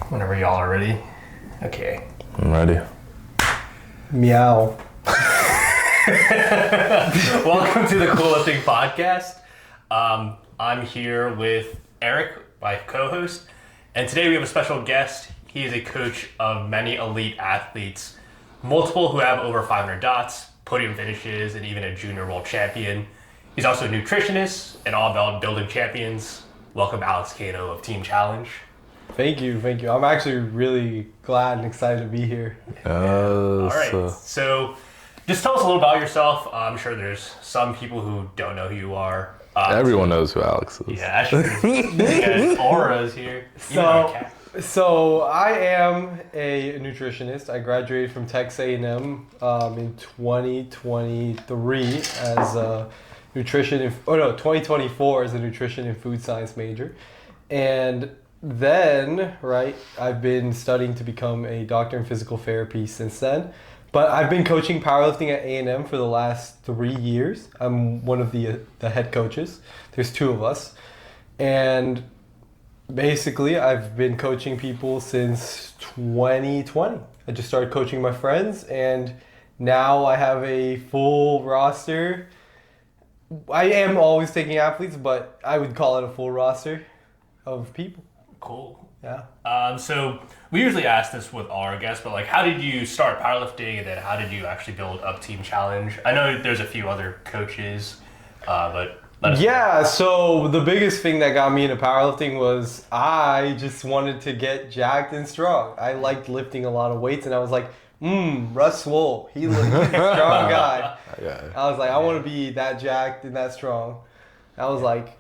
Whenever y'all are ready. Okay. I'm ready. Meow. Welcome to the Powerlifting podcast. I'm here with Eric, my co-host, and today we have a special guest. He is a coach of many elite athletes, multiple who have over 500 dots, podium finishes, and even a junior world champion. He's also a nutritionist and all about building champions. Welcome, Alex Cano of Team Challenge. Thank you. I'm actually really glad and excited to be here. All right. So just tell us a little about yourself. I'm sure there's some people who don't know who you are. Everyone knows who Alex is. Yeah, actually. Aura's here. So I am a nutritionist. I graduated from Texas A&M in 2023 as a 2024 as a nutrition and food science major. And then, I've been studying to become a doctor in physical therapy since then. But I've been coaching powerlifting at A&M for the last 3 years. I'm one of the head coaches. There's two of us. And basically, I've been coaching people since 2020. I just started coaching my friends, and now I have a full roster. I am always taking athletes, but I would call it a full roster of people. Cool. Yeah. So we usually ask this with all our guests, but how did you start powerlifting, and then how did you actually build up Team Challenge? I know there's a few other coaches, but let us know. So the biggest thing that got me into powerlifting was I just wanted to get jacked and strong. I liked lifting a lot of weights, and I was like, Russ Swole, he's a strong guy. Yeah. I was like, I want to be that jacked and that strong. I was like,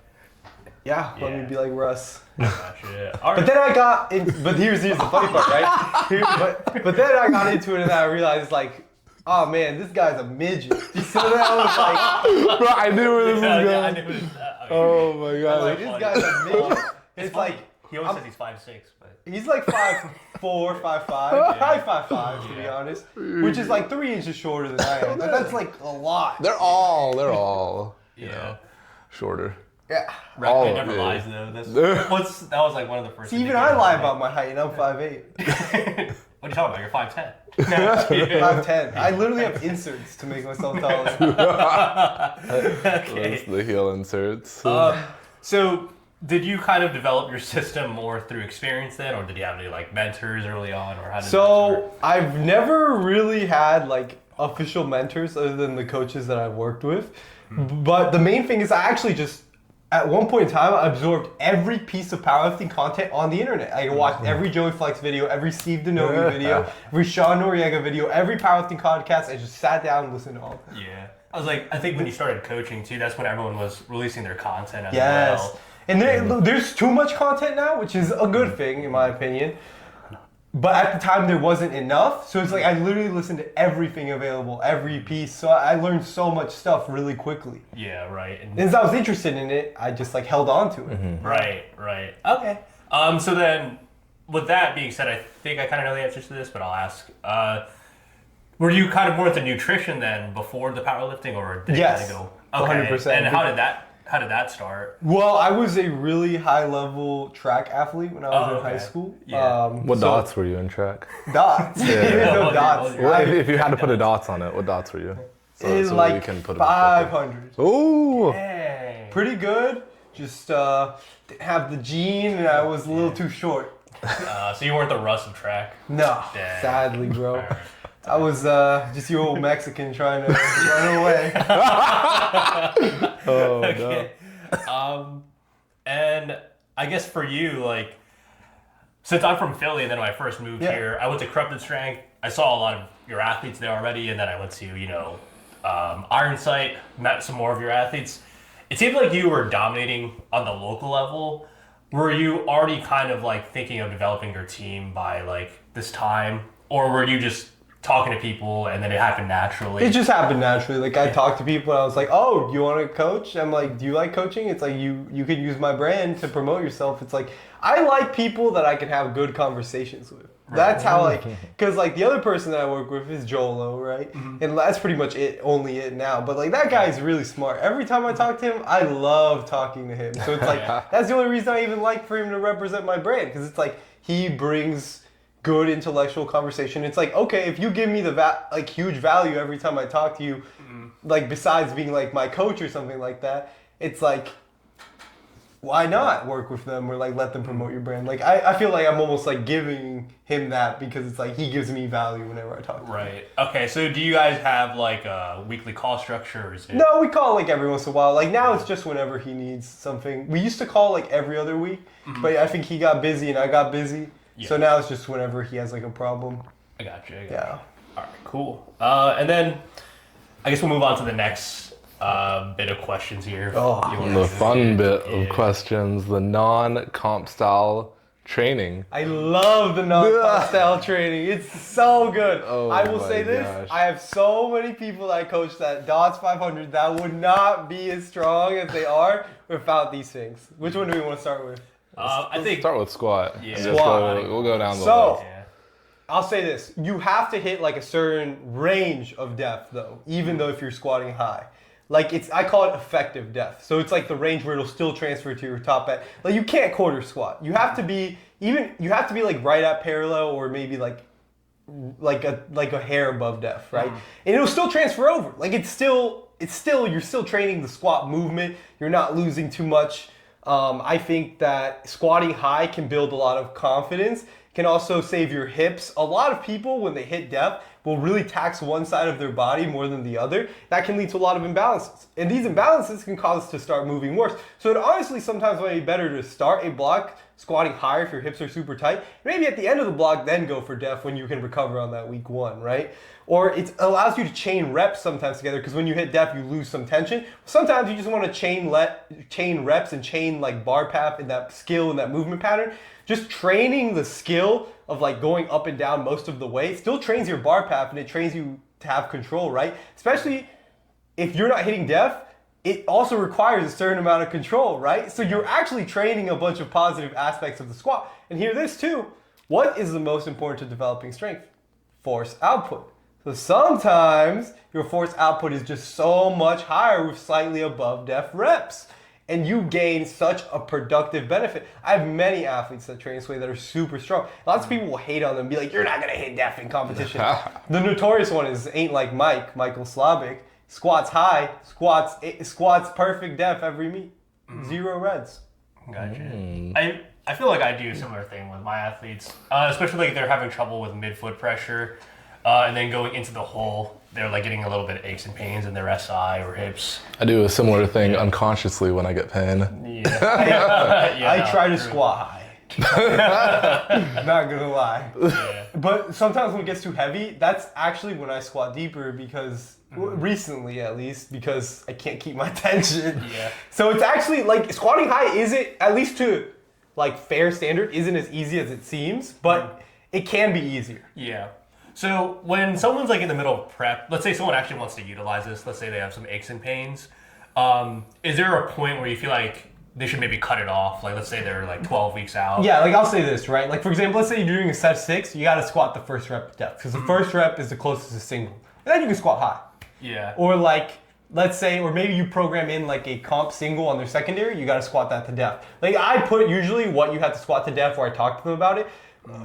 let me be like Russ. Gotcha. All right. But then I got in, but here's the funny part, right? But then I got into it and I realized oh man, this guy's a midget. So then I was like, Bro, I knew where this was I going. knew it was, Oh my god. like this guy's a midget. It's funny. like He always says he's 5'6", but he's like 5'4", 5'5", probably 5'5" to be honest, which is like 3 inches shorter than I am. That's like a lot. They're all yeah. shorter. Yeah. Rapid never lies though. That was like one of the first. See, even I lie about my height, and I'm 5'8". What are you talking about? You're 5'10". 5'10". I literally have inserts to make myself taller. Okay. That's the heel inserts. So did you kind of develop your system more through experience then, or did you have any mentors early on, or how did that start? I've never really had official mentors other than the coaches that I've worked with. But the main thing is I actually just, at one point in time, I absorbed every piece of powerlifting content on the internet. I watched every Joey Flex video, every Steve Denovi video, every Sean Noriega video, every powerlifting podcast. I just sat down and listened to all of them. Yeah. I think when you started coaching too, that's when everyone was releasing their content as Yes. well. And there's too much content now, which is a good thing in my opinion. But at the time there wasn't enough. So it's I literally listened to everything available, every piece. So I learned so much stuff really quickly. Yeah, right. And since I was interested in it, I just held on to it. Mm-hmm. Right. Okay. So then, with that being said, I think I kind of know the answers to this, but I'll ask. Were you kind of more into nutrition then before the powerlifting, or did Yes, it kind of go? Okay. 100%. And how did that start? Well, I was a really high-level track athlete when I was in high school. Yeah. What dots were you in track? Dots. No dots. Well, if you had to put a dots on it, what dots were you? It's we can put 500. Ooh. Dang. Pretty good. Just didn't have the gene, and I was a little too short. So you weren't the Russ of track? No, Dang. sadly, bro. All right. I was just your old Mexican trying to run away. Oh, Okay. And I guess for you, since I'm from Philly, and then when I first moved here, I went to Corrupted Strength. I saw a lot of your athletes there already, and then I went to, Iron Sight, met some more of your athletes. It seemed like you were dominating on the local level. Were you already kind of thinking of developing your team by this time, or were you just talking to people and then it happened naturally? It just happened naturally. I talked to people and I was like, oh, do you want to coach? I'm like, do you like coaching? It's you could use my brand to promote yourself. It's I like people that I can have good conversations with. Right. That's how because the other person that I work with is Jolo, right? Mm-hmm. And that's pretty much only it now. But that guy is really smart. Every time I talk to him, I love talking to him. So it's that's the only reason I even like for him to represent my brand, because it's he brings good intellectual conversation. It's like, okay, if you give me the huge value every time I talk to you, like besides being like my coach or something like that, it's like, why not work with them or like let them promote your brand? Like I feel like I'm almost like giving him that because it's like he gives me value whenever I talk to him. Right. Okay, so do you guys have like a weekly call structure or is it? No, we call like every once in a while. Like now it's just whenever he needs something. We used to call like every other week, but I think he got busy and I got busy. Yeah. So now it's just whenever he has like a problem. I got you. Yeah. All right, cool. And then I guess we'll move on to the next bit of questions here. Oh, The fun bit of questions, the non-comp style training. I love the non-comp style training. It's so good. Oh I will my say this. gosh. I have so many people that I coach that DOTS 500 that would not be as strong as they are without these things. Which one do we want to start with? I think Start with squat. Yeah. And just Squat. we'll go down the So- list. yeah. I'll say this. You have to hit like a certain range of depth though, even though if you're squatting high. Like I call it effective depth. So it's like the range where it'll still transfer to your top end. Like you can't quarter squat. You have to be like right at parallel or maybe like a hair above depth, right? And it'll still transfer over. Like you're still training the squat movement. You're not losing too much. I think that squatting high can build a lot of confidence. Can also save your hips. A lot of people, when they hit depth, will really tax one side of their body more than the other. That can lead to a lot of imbalances. And these imbalances can cause us to start moving worse. So it honestly sometimes might be better to start a block squatting higher if your hips are super tight. Maybe at the end of the block, then go for depth when you can recover on that week one, right? Or it allows you to chain reps sometimes together because when you hit depth, you lose some tension. Sometimes you just want to chain reps and chain like bar path in that skill and that movement pattern. Just training the skill of like going up and down most of the way still trains your bar path and it trains you to have control, right? Especially if you're not hitting depth, it also requires a certain amount of control, right? So you're actually training a bunch of positive aspects of the squat. And hear this too. What is the most important to developing strength? Force output. So sometimes your force output is just so much higher with slightly above depth reps. And you gain such a productive benefit. I have many athletes that train this way that are super strong. Lots of people will hate on them and be like, you're not going to hit depth in competition. The notorious one is Ain't Like Michael Slavic. Squats high, squats perfect depth every meet. 0 reds. Gotcha. I feel like I do a similar thing with my athletes, especially like they're having trouble with mid-foot pressure, and then going into the hole, they're like getting a little bit of aches and pains in their SI or hips. I do a similar thing unconsciously when I get pain. Yeah. I try to squat high. Not gonna lie. Yeah. But sometimes when it gets too heavy, that's actually when I squat deeper because, recently at least, because I can't keep my tension. Yeah. So it's actually like squatting high isn't, at least to like fair standard, isn't as easy as it seems, but it can be easier. Yeah. So when someone's like in the middle of prep, let's say someone actually wants to utilize this, let's say they have some aches and pains, is there a point where you feel like they should maybe cut it off? Like let's say they're like 12 weeks out. Yeah, like I'll say this, right? Like for example, let's say you're doing a set 6, you gotta squat the first rep depth because the first rep is the closest to single. And then you can squat high. Yeah. Or like, let's say, or maybe you program in like a comp single on their secondary, you gotta squat that to depth. Like I put usually what you have to squat to depth where I talk to them about it.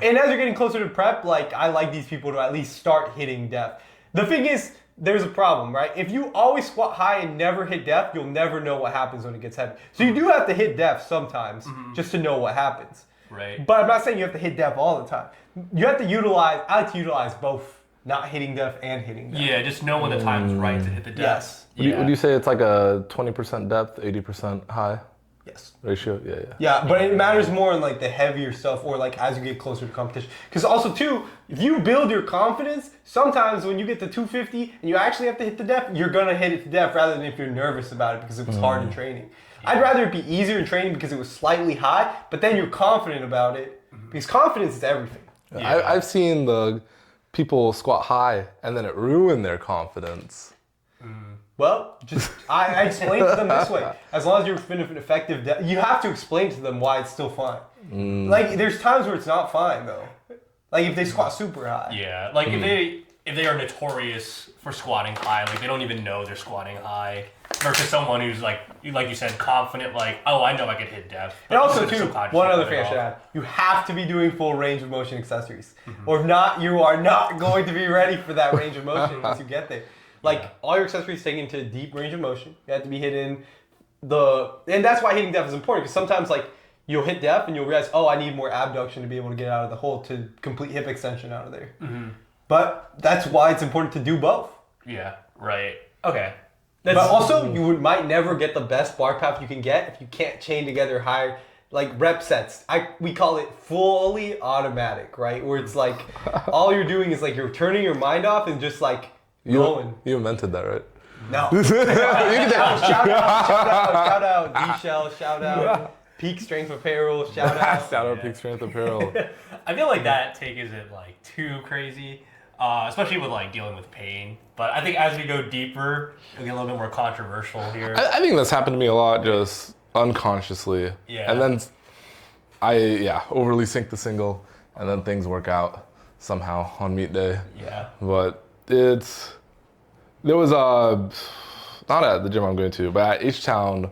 And as you're getting closer to prep, like I like these people to at least start hitting depth. The thing is, there's a problem, right? If you always squat high and never hit depth, you'll never know what happens when it gets heavy. So you do have to hit depth sometimes just to know what happens. Right. But I'm not saying you have to hit depth all the time. You have to utilize, I like to utilize both, not hitting depth and hitting depth. Yeah, just know when the time's right to hit the depth. Yes. Would you say it's like a 20% depth, 80% high Yes. ratio? Yeah. Yeah, but it matters more in like the heavier stuff or like as you get closer to competition. Because also too, if you build your confidence, sometimes when you get to 250 and you actually have to hit the depth, you're gonna hit it to depth rather than if you're nervous about it because it was hard in training. I'd rather it be easier in training because it was slightly high, but then you're confident about it because confidence is everything. Yeah. I've seen the people squat high and then it ruined their confidence. Well, just I explain to them this way. As long as you're effective, you have to explain to them why it's still fine. Like there's times where it's not fine though. Like if they squat super high. Yeah, like if they are notorious for squatting high, like they don't even know they're squatting high, versus someone who's like you said, confident, like, oh, I know I could hit depth. And also, too, Subconsciously one other put thing it I should off. add. You have to be doing full range of motion accessories. Or if not, you are not going to be ready for that range of motion once you get there. Like, all your accessories take into deep range of motion. You have to be hitting and that's why hitting depth is important, because sometimes, like, you'll hit depth and you'll realize, oh, I need more abduction to be able to get out of the hole to complete hip extension out of there. But that's why it's important to do both. Yeah, right. Okay. But also, you might never get the best bar path you can get if you can't chain together high, like, rep sets. We call it fully automatic, right? Where it's like, all you're doing is, like, you're turning your mind off and just, like, going. You invented that, right? No. Shout out D-Shell, shout out Peak Strength Apparel, shout out. Shout out Peak Strength Apparel. I feel like that take isn't like too crazy, especially with like dealing with pain. But I think as we go deeper, it'll get a little bit more controversial here. I think that's happened to me a lot, just unconsciously. Yeah. And then I overly sink the single, and then things work out somehow on meet day. Yeah. But there was not at the gym I'm going to, but at H-Town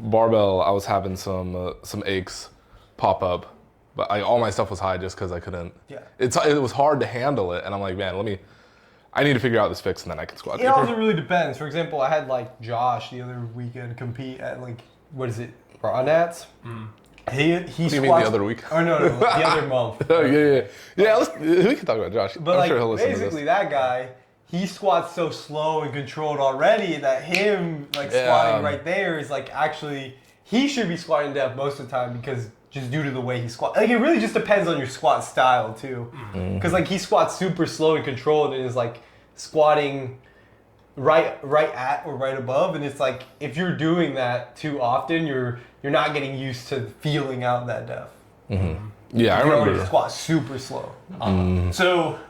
barbell, I was having some aches pop up, but all my stuff was high just because I couldn't. Yeah. It was hard to handle it, and I'm like, man, I need to figure out this fix, and then I can squat It deeper. also really depends. For example, I had like Josh the other weekend compete at like, what is it, Ronats? He What do you squats. mean the other week? Oh no, the other month. Oh yeah. We can talk about Josh. But I'm like, sure he'll listen to basically, this. that guy, he squats so slow and controlled already that him like Yeah. squatting right there is like actually he should be squatting depth most of the time because just due to the way he squats. Like, it really just depends on your squat style too, because like he squats super slow and controlled and is like squatting right at or right above, and it's like if you're doing that too often, you're not getting used to feeling out that depth. Yeah, I You already remember. squat super slow. So,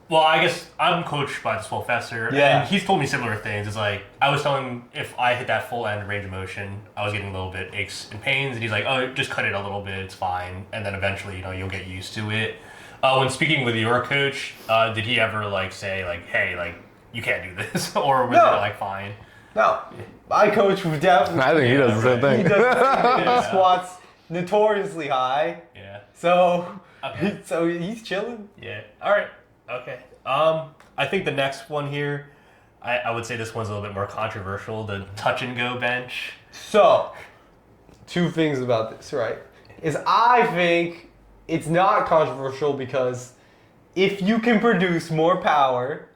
well, I guess I'm coached by this professor, Yeah. and he's told me similar things. It's like, I was telling him if I hit that full end range of motion, I was getting a little bit aches and pains, and he's like, oh, just cut it a little bit, it's fine. And then eventually, you'll get used to it. When speaking with your coach, did he ever, like, say, like, hey, like, you can't do this? Or was No. it, like, fine? No, my coach would definitely. I think he does the same thing. He does the same thing. He squats notoriously high, Yeah. so Okay. so he's chilling. Yeah. All right. Okay. I think the next one here, I would say this one's a little bit more controversial, the touch and go bench. So, two things about this, right? Is I think it's not controversial because if you can produce more power,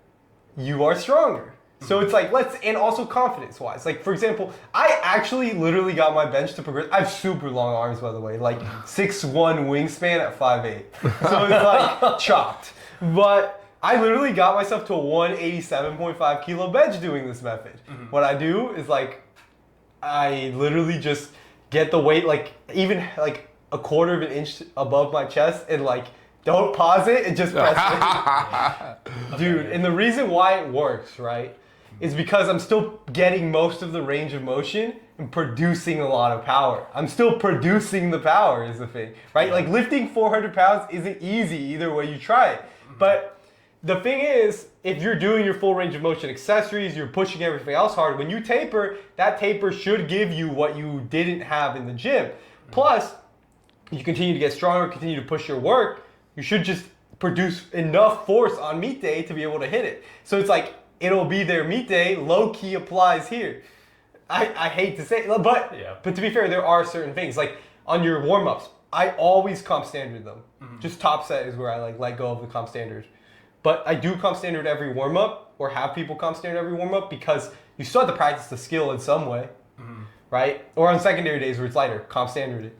you are stronger. So it's like, and also confidence-wise. Like, for example, I actually literally got my bench to progress. I have super long arms, by the way, like 6'1" wingspan at 5'8". So it's like chopped. But I literally got myself to a 187.5 kilo bench doing this method. What I do is like, I literally just get the weight like even like a quarter of an inch above my chest and like don't pause it and just press it. Dude, and the reason why it works, right, is because I'm still getting most of the range of motion and producing a lot of power. I'm still producing the power is the thing, right? Like lifting 400 pounds isn't easy either way you try it. But the thing is, if you're doing your full range of motion accessories, you're pushing everything else hard, when you taper, that taper should give you what you didn't have in the gym. Plus, you continue to get stronger, continue to push your work, you should just produce enough force on meet day to be able to hit it. So it's like, it'll be there meet day, low key applies here. I hate to say it, but to be fair, there are certain things. Like on your warm-ups, I always comp standard them. Just top set is where I like let go of the comp standard. But I do comp standard every warm-up, or have people comp standard every warm-up, because you still have to practice the skill in some way, right? Or on secondary days where it's lighter, comp standard it.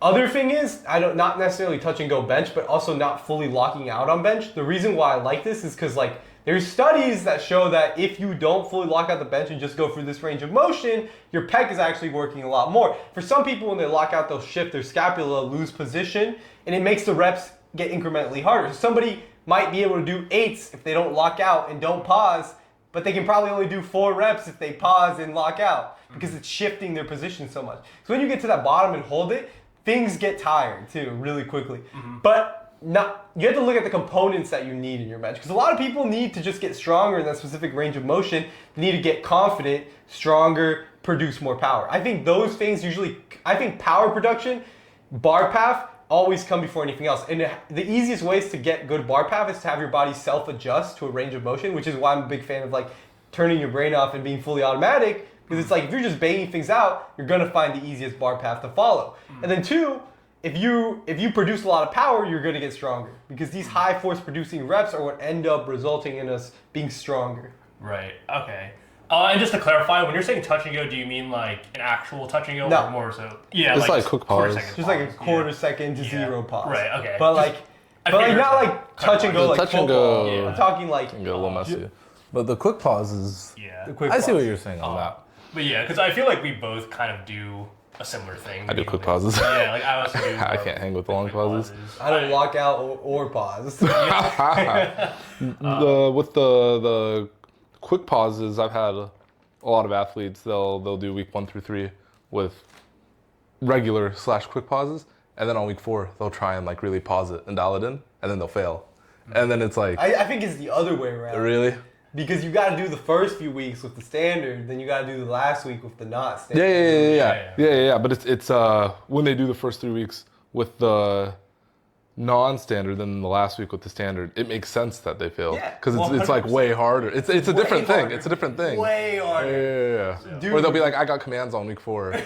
Other thing is, not necessarily touch and go bench, but also not fully locking out on bench. The reason why I like this is because like there's studies that show that if you don't fully lock out the bench and just go through this range of motion, your pec is actually working a lot more. For some people, when they lock out, they'll shift their scapula, lose position, and it makes the reps get incrementally harder. So somebody might be able to do 8s if they don't lock out and don't pause, but they can probably only do 4 reps if they pause and lock out because it's shifting their position so much. So when you get to that bottom and hold it, things get tired too really quickly. But you have to look at the components that you need in your bench, because a lot of people need to just get stronger in that specific range of motion. They need to get confident, stronger, produce more power. I think those things I think power production, bar path, always come before anything else. And the easiest ways to get good bar path is to have your body self-adjust to a range of motion, which is why I'm a big fan of like turning your brain off and being fully automatic, because it's like if you're just banging things out, you're gonna find the easiest bar path to follow. And then two, if you produce a lot of power, you're gonna get stronger, because these high force producing reps are what end up resulting in us being stronger. Right. Okay. And just to clarify, when you're saying touch and go, do you mean like an actual touch and go, No. or more so? Yeah, It's like quick pause. Just like a quarter second to zero pause. Right. Okay. But like not like touch and go like touch and football. go. I'm talking like Can get a little messy. But the quick pauses. Yeah. the quick I see pause. what you're saying on that. But yeah, because I feel like we both kind of do a similar thing. I do quick pauses. Yeah, like I also do. I can't hang with long quick pauses. I don't lock out or pause. With the quick pauses, I've had a lot of athletes. They'll do week 1 through 3 with regular / quick pauses, and then on week 4 they'll try and like really pause it and dial it in, and then they'll fail, and then it's like I think it's the other way around. really. Because you got to do the first few weeks with the standard, then you got to do the last week with the not standard. Yeah. But it's when they do the first 3 weeks with the non-standard, then the last week with the standard, it makes sense that they fail, Yeah, because it's like way harder. It's a different thing. It's a different thing. Way harder. Yeah. Dude. Or they'll be like, I got commands on week 4. Why?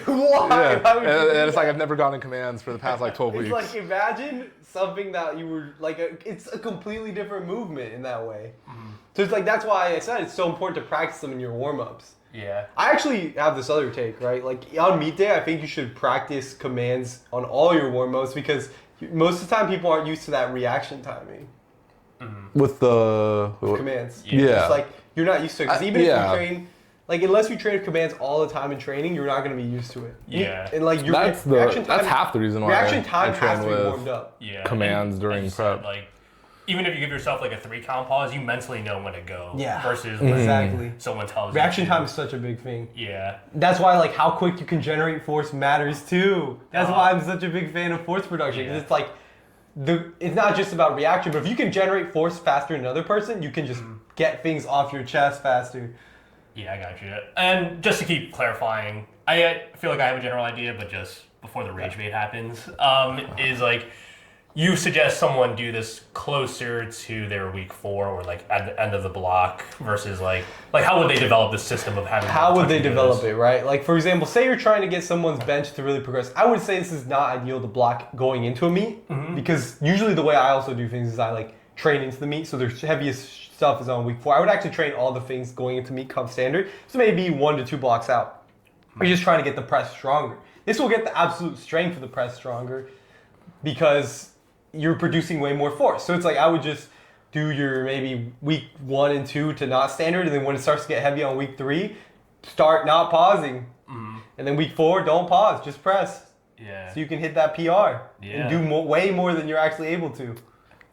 Yeah. Why would you do And it's like that? I've never gotten commands for the past like 12 It's weeks. like, imagine something that you were like, it's a completely different movement in that way. So it's like, that's why I said it's so important to practice them in your warm-ups. Yeah. I actually have this other take, right? Like on meet day, I think you should practice commands on all your warm-ups, because most of the time people aren't used to that reaction timing. With the Commands. Yeah. It's like, you're not used to it. Because even if yeah. you train, like unless you train with commands all the time in training, you're not going to be used to it. Yeah. And like your that's reaction time, half the reason why reaction I time train has to be with warmed up. Yeah. commands And during like you said, prep. like, even if you give yourself like a 3 count pause, you mentally know when to go. Yeah. Versus Mm-hmm. when Exactly. someone tells Reaction you. time is such a big thing. Yeah. That's why like how quick you can generate force matters too. That's why I'm such a big fan of force production. 'Cause Yeah. it's like it's not just about reaction, but if you can generate force faster than another person, you can just get things off your chest faster. Yeah, I got you. And just to keep clarifying, I feel like I have a general idea, but just before the rage bait happens, is like you suggest someone do this closer to their week 4 or like at the end of the block versus like how would they develop the system of having? How would touch they and goes? develop it, right? Like for example, say you're trying to get someone's bench to really progress. I would say this is not ideal to block going into a meet, because usually the way I also do things is I like train into the meet, so their heaviest stuff is on week 4. I would actually train all the things going into meet come standard, so maybe 1 to 2 blocks out. You're just trying to get the press stronger. This will get the absolute strength of the press stronger, because you're producing way more force. So it's like I would just do your maybe week 1 and 2 to not standard, and then when it starts to get heavy on week 3, start not pausing. And then week 4, don't pause, just press. Yeah. So you can hit that PR and do way more than you're actually able to.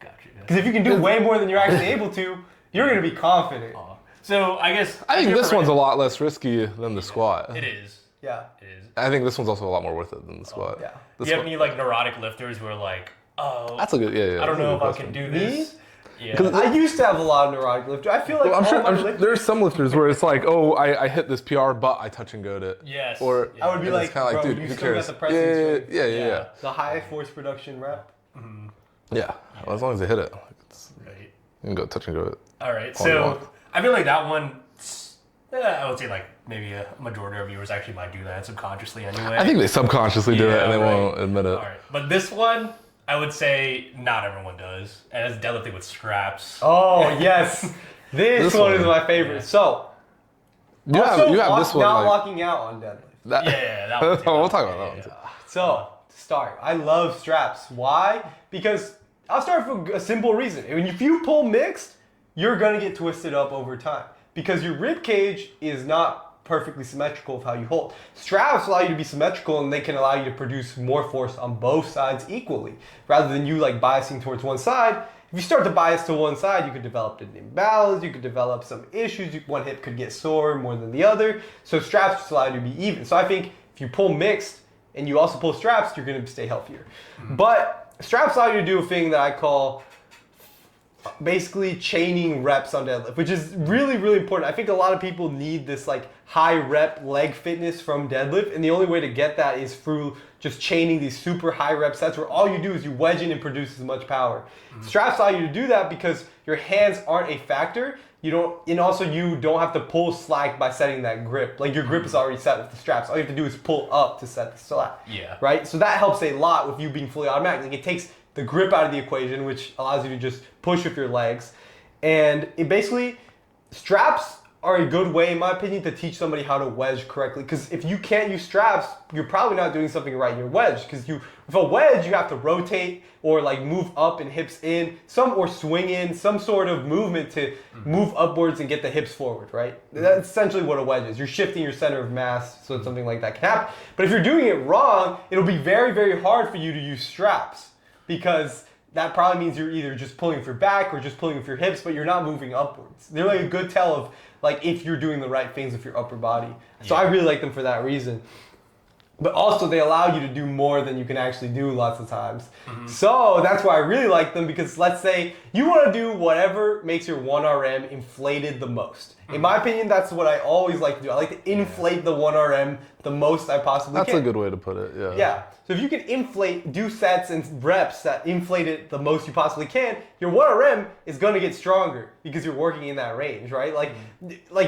Gotcha. Because if you can do way more than you're actually able to, you're going to be confident. So I guess I think this one's a lot less risky than the squat. It is. Yeah. It is. I think this one's also a lot more worth it than the squat. Yeah. The Do you have squat- any like neurotic lifters who are like, oh, That's a good, yeah. I don't that's a know good if I question. can do this. Yeah. I used to have a lot of neurotic lifters. I feel like I'm all sure, my I'm sure lifters, there's some lifters where it's like, oh, I hit this PR, but I touch and goed it. Yes. Or Yeah. I would be and like, it's kind of like, bro, dude, you who still cares? got the pressing strength. Yeah. The high force production rep. Yeah. Well, as long as they hit it, like, Right. you can go touch and go it. All right. All you So want. I feel like that one, I would say like maybe a majority of viewers actually might do that subconsciously anyway. I think they subconsciously do it Yeah, and they right. won't admit it. All right. But this one, I would say not everyone does. And it's deadlifting with straps. Oh, yes. This one is one. my favorite. Yeah. So, You also have this one. not Like, locking out on deadlift. that, Yeah, that one too. we'll talk about that one too. So, to start, I love straps. Why? Because I'll start for a simple reason. If you pull mixed, you're going to get twisted up over time, because your rib cage is not perfectly symmetrical of how you hold. Straps allow you to be symmetrical, and they can allow you to produce more force on both sides equally, rather than you like biasing towards one side. If you start to bias to one side, you could develop an imbalance, you could develop some issues, one hip could get sore more than the other. So straps just allow you to be even. So I think if you pull mixed and you also pull straps, you're going to stay healthier. But straps allow you to do a thing that I call basically chaining reps on deadlift, which is really, really important. I think a lot of people need this like high rep leg fitness from deadlift, and the only way to get that is through just chaining these super high rep sets where all you do is you wedge in and produce as much power. Straps allow you to do that because your hands aren't a factor. You don't have to pull slack by setting that grip. Like your grip is already set with the straps. All you have to do is pull up to set the slack. Yeah. Right? So that helps a lot with you being fully automatic. Like it takes the grip out of the equation, which allows you to just push with your legs. And it basically, straps are a good way, in my opinion, to teach somebody how to wedge correctly. Because if you can't use straps, you're probably not doing something right in your wedge. Because with a wedge, you have to rotate or like move up and hips in, or swing in, some sort of movement to move upwards and get the hips forward, right? That's essentially what a wedge is. You're shifting your center of mass so that something like that can happen. But if you're doing it wrong, it'll be very, very hard for you to use straps, because that probably means you're either just pulling with your back or just pulling with your hips, but you're not moving upwards. They're like a good tell of like if you're doing the right things with your upper body. So I really like them for that reason. But also they allow you to do more than you can actually do lots of times. So that's why I really like them, because let's say you want to do whatever makes your 1RM inflated the most. In my opinion, that's what I always like to do. I like to inflate the 1RM the most I possibly can. That's a good way to put it, yeah. Yeah. So if you can do sets and reps that inflate it the most you possibly can, your 1RM is going to get stronger because you're working in that range, right? Like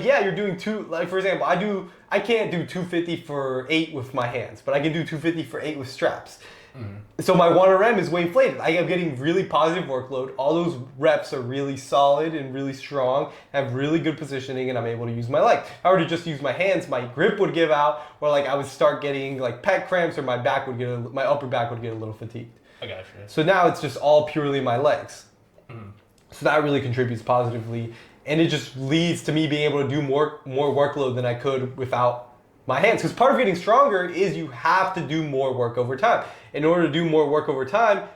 yeah, you're doing for example, I can't do 250 for 8 with my hands, but I can do 250 for 8 with straps. So my 1RM is way inflated. I am getting really positive workload. All those reps are really solid and really strong, have really good positioning, and I'm able to use my legs. If I were to just use my hands, my grip would give out, or like I would start getting like pec cramps, or my upper back would get a little fatigued. I gotcha. So now it's just all purely my legs. So that really contributes positively, and it just leads to me being able to do more workload than I could without my hands. Because part of getting stronger is you have to do more work over time. In order to do more work over time,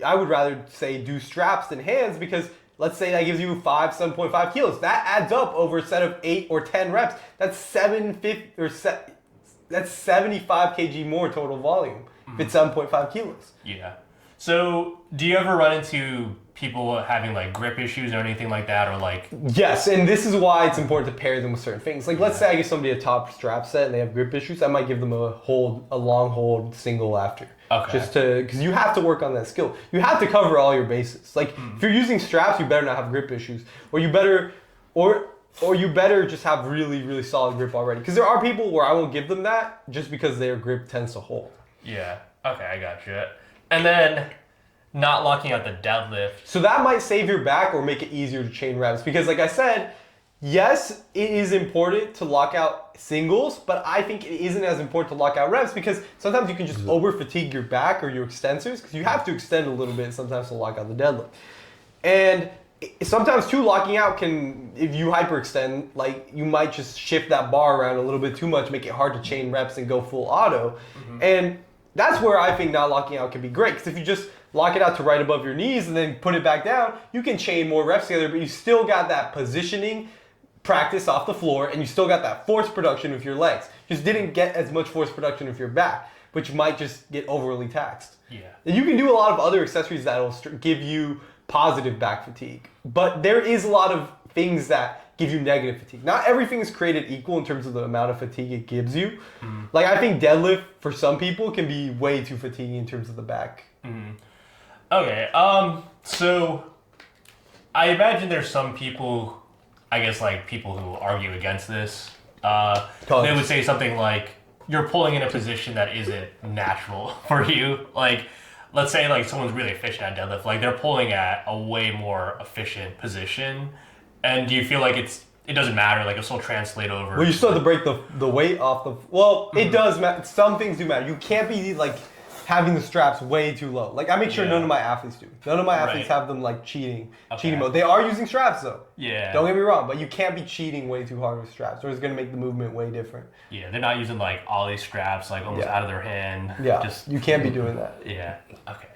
I would rather say do straps than hands, because let's say that gives you 7.5 kilos. That adds up over a set of 8 or 10 reps. That's 75 kg more total volume if it's 7.5 kilos. Yeah. So do you ever run into people having like grip issues or anything like that, or like? Yes, and this is why it's important to pair them with certain things. Like let's say I give somebody a top strap set and they have grip issues, I might give them a long hold single after. Okay. Because you have to work on that skill. You have to cover all your bases. Like if you're using straps, you better not have grip issues, or you better just have really, really solid grip already. Because there are people where I won't give them that just because their grip tends to hold. Yeah. Okay, I gotcha. And then not locking out the deadlift. So that might save your back or make it easier to chain reps. Because like I said, yes, it is important to lock out singles, but I think it isn't as important to lock out reps, because sometimes you can just over fatigue your back or your extensors, because you have to extend a little bit sometimes to lock out the deadlift. And sometimes too, locking out can, if you hyperextend, like you might just shift that bar around a little bit too much, make it hard to chain reps and go full auto. And that's where I think not locking out can be great, because if you just lock it out to right above your knees and then put it back down, you can chain more reps together, but you still got that positioning practice off the floor, and you still got that force production with your legs. Just didn't get as much force production with your back, but you might just get overly taxed. Yeah. And you can do a lot of other accessories that'll give you positive back fatigue, but there is a lot of things that give you negative fatigue. Not everything is created equal in terms of the amount of fatigue it gives you. Like I think deadlift for some people can be way too fatiguing in terms of the back. Okay, so I imagine there's some people, I guess like people who argue against this. They would say something like, you're pulling in a position that isn't natural for you. Like, let's say like someone's really efficient at deadlift, like they're pulling at a way more efficient position. And do you feel like it doesn't matter, like it'll still translate over? Well, you still have to break the weight off the, well, it does matter. Some things do matter. You can't be like having the straps way too low. Like I make sure none of my athletes do. None of my athletes have them like cheating mode. They are using straps though. Yeah. Don't get me wrong, but you can't be cheating way too hard with straps, or it's gonna make the movement way different. Yeah, they're not using like ollie straps like almost out of their hand. Yeah, you can't be doing that. Yeah, okay.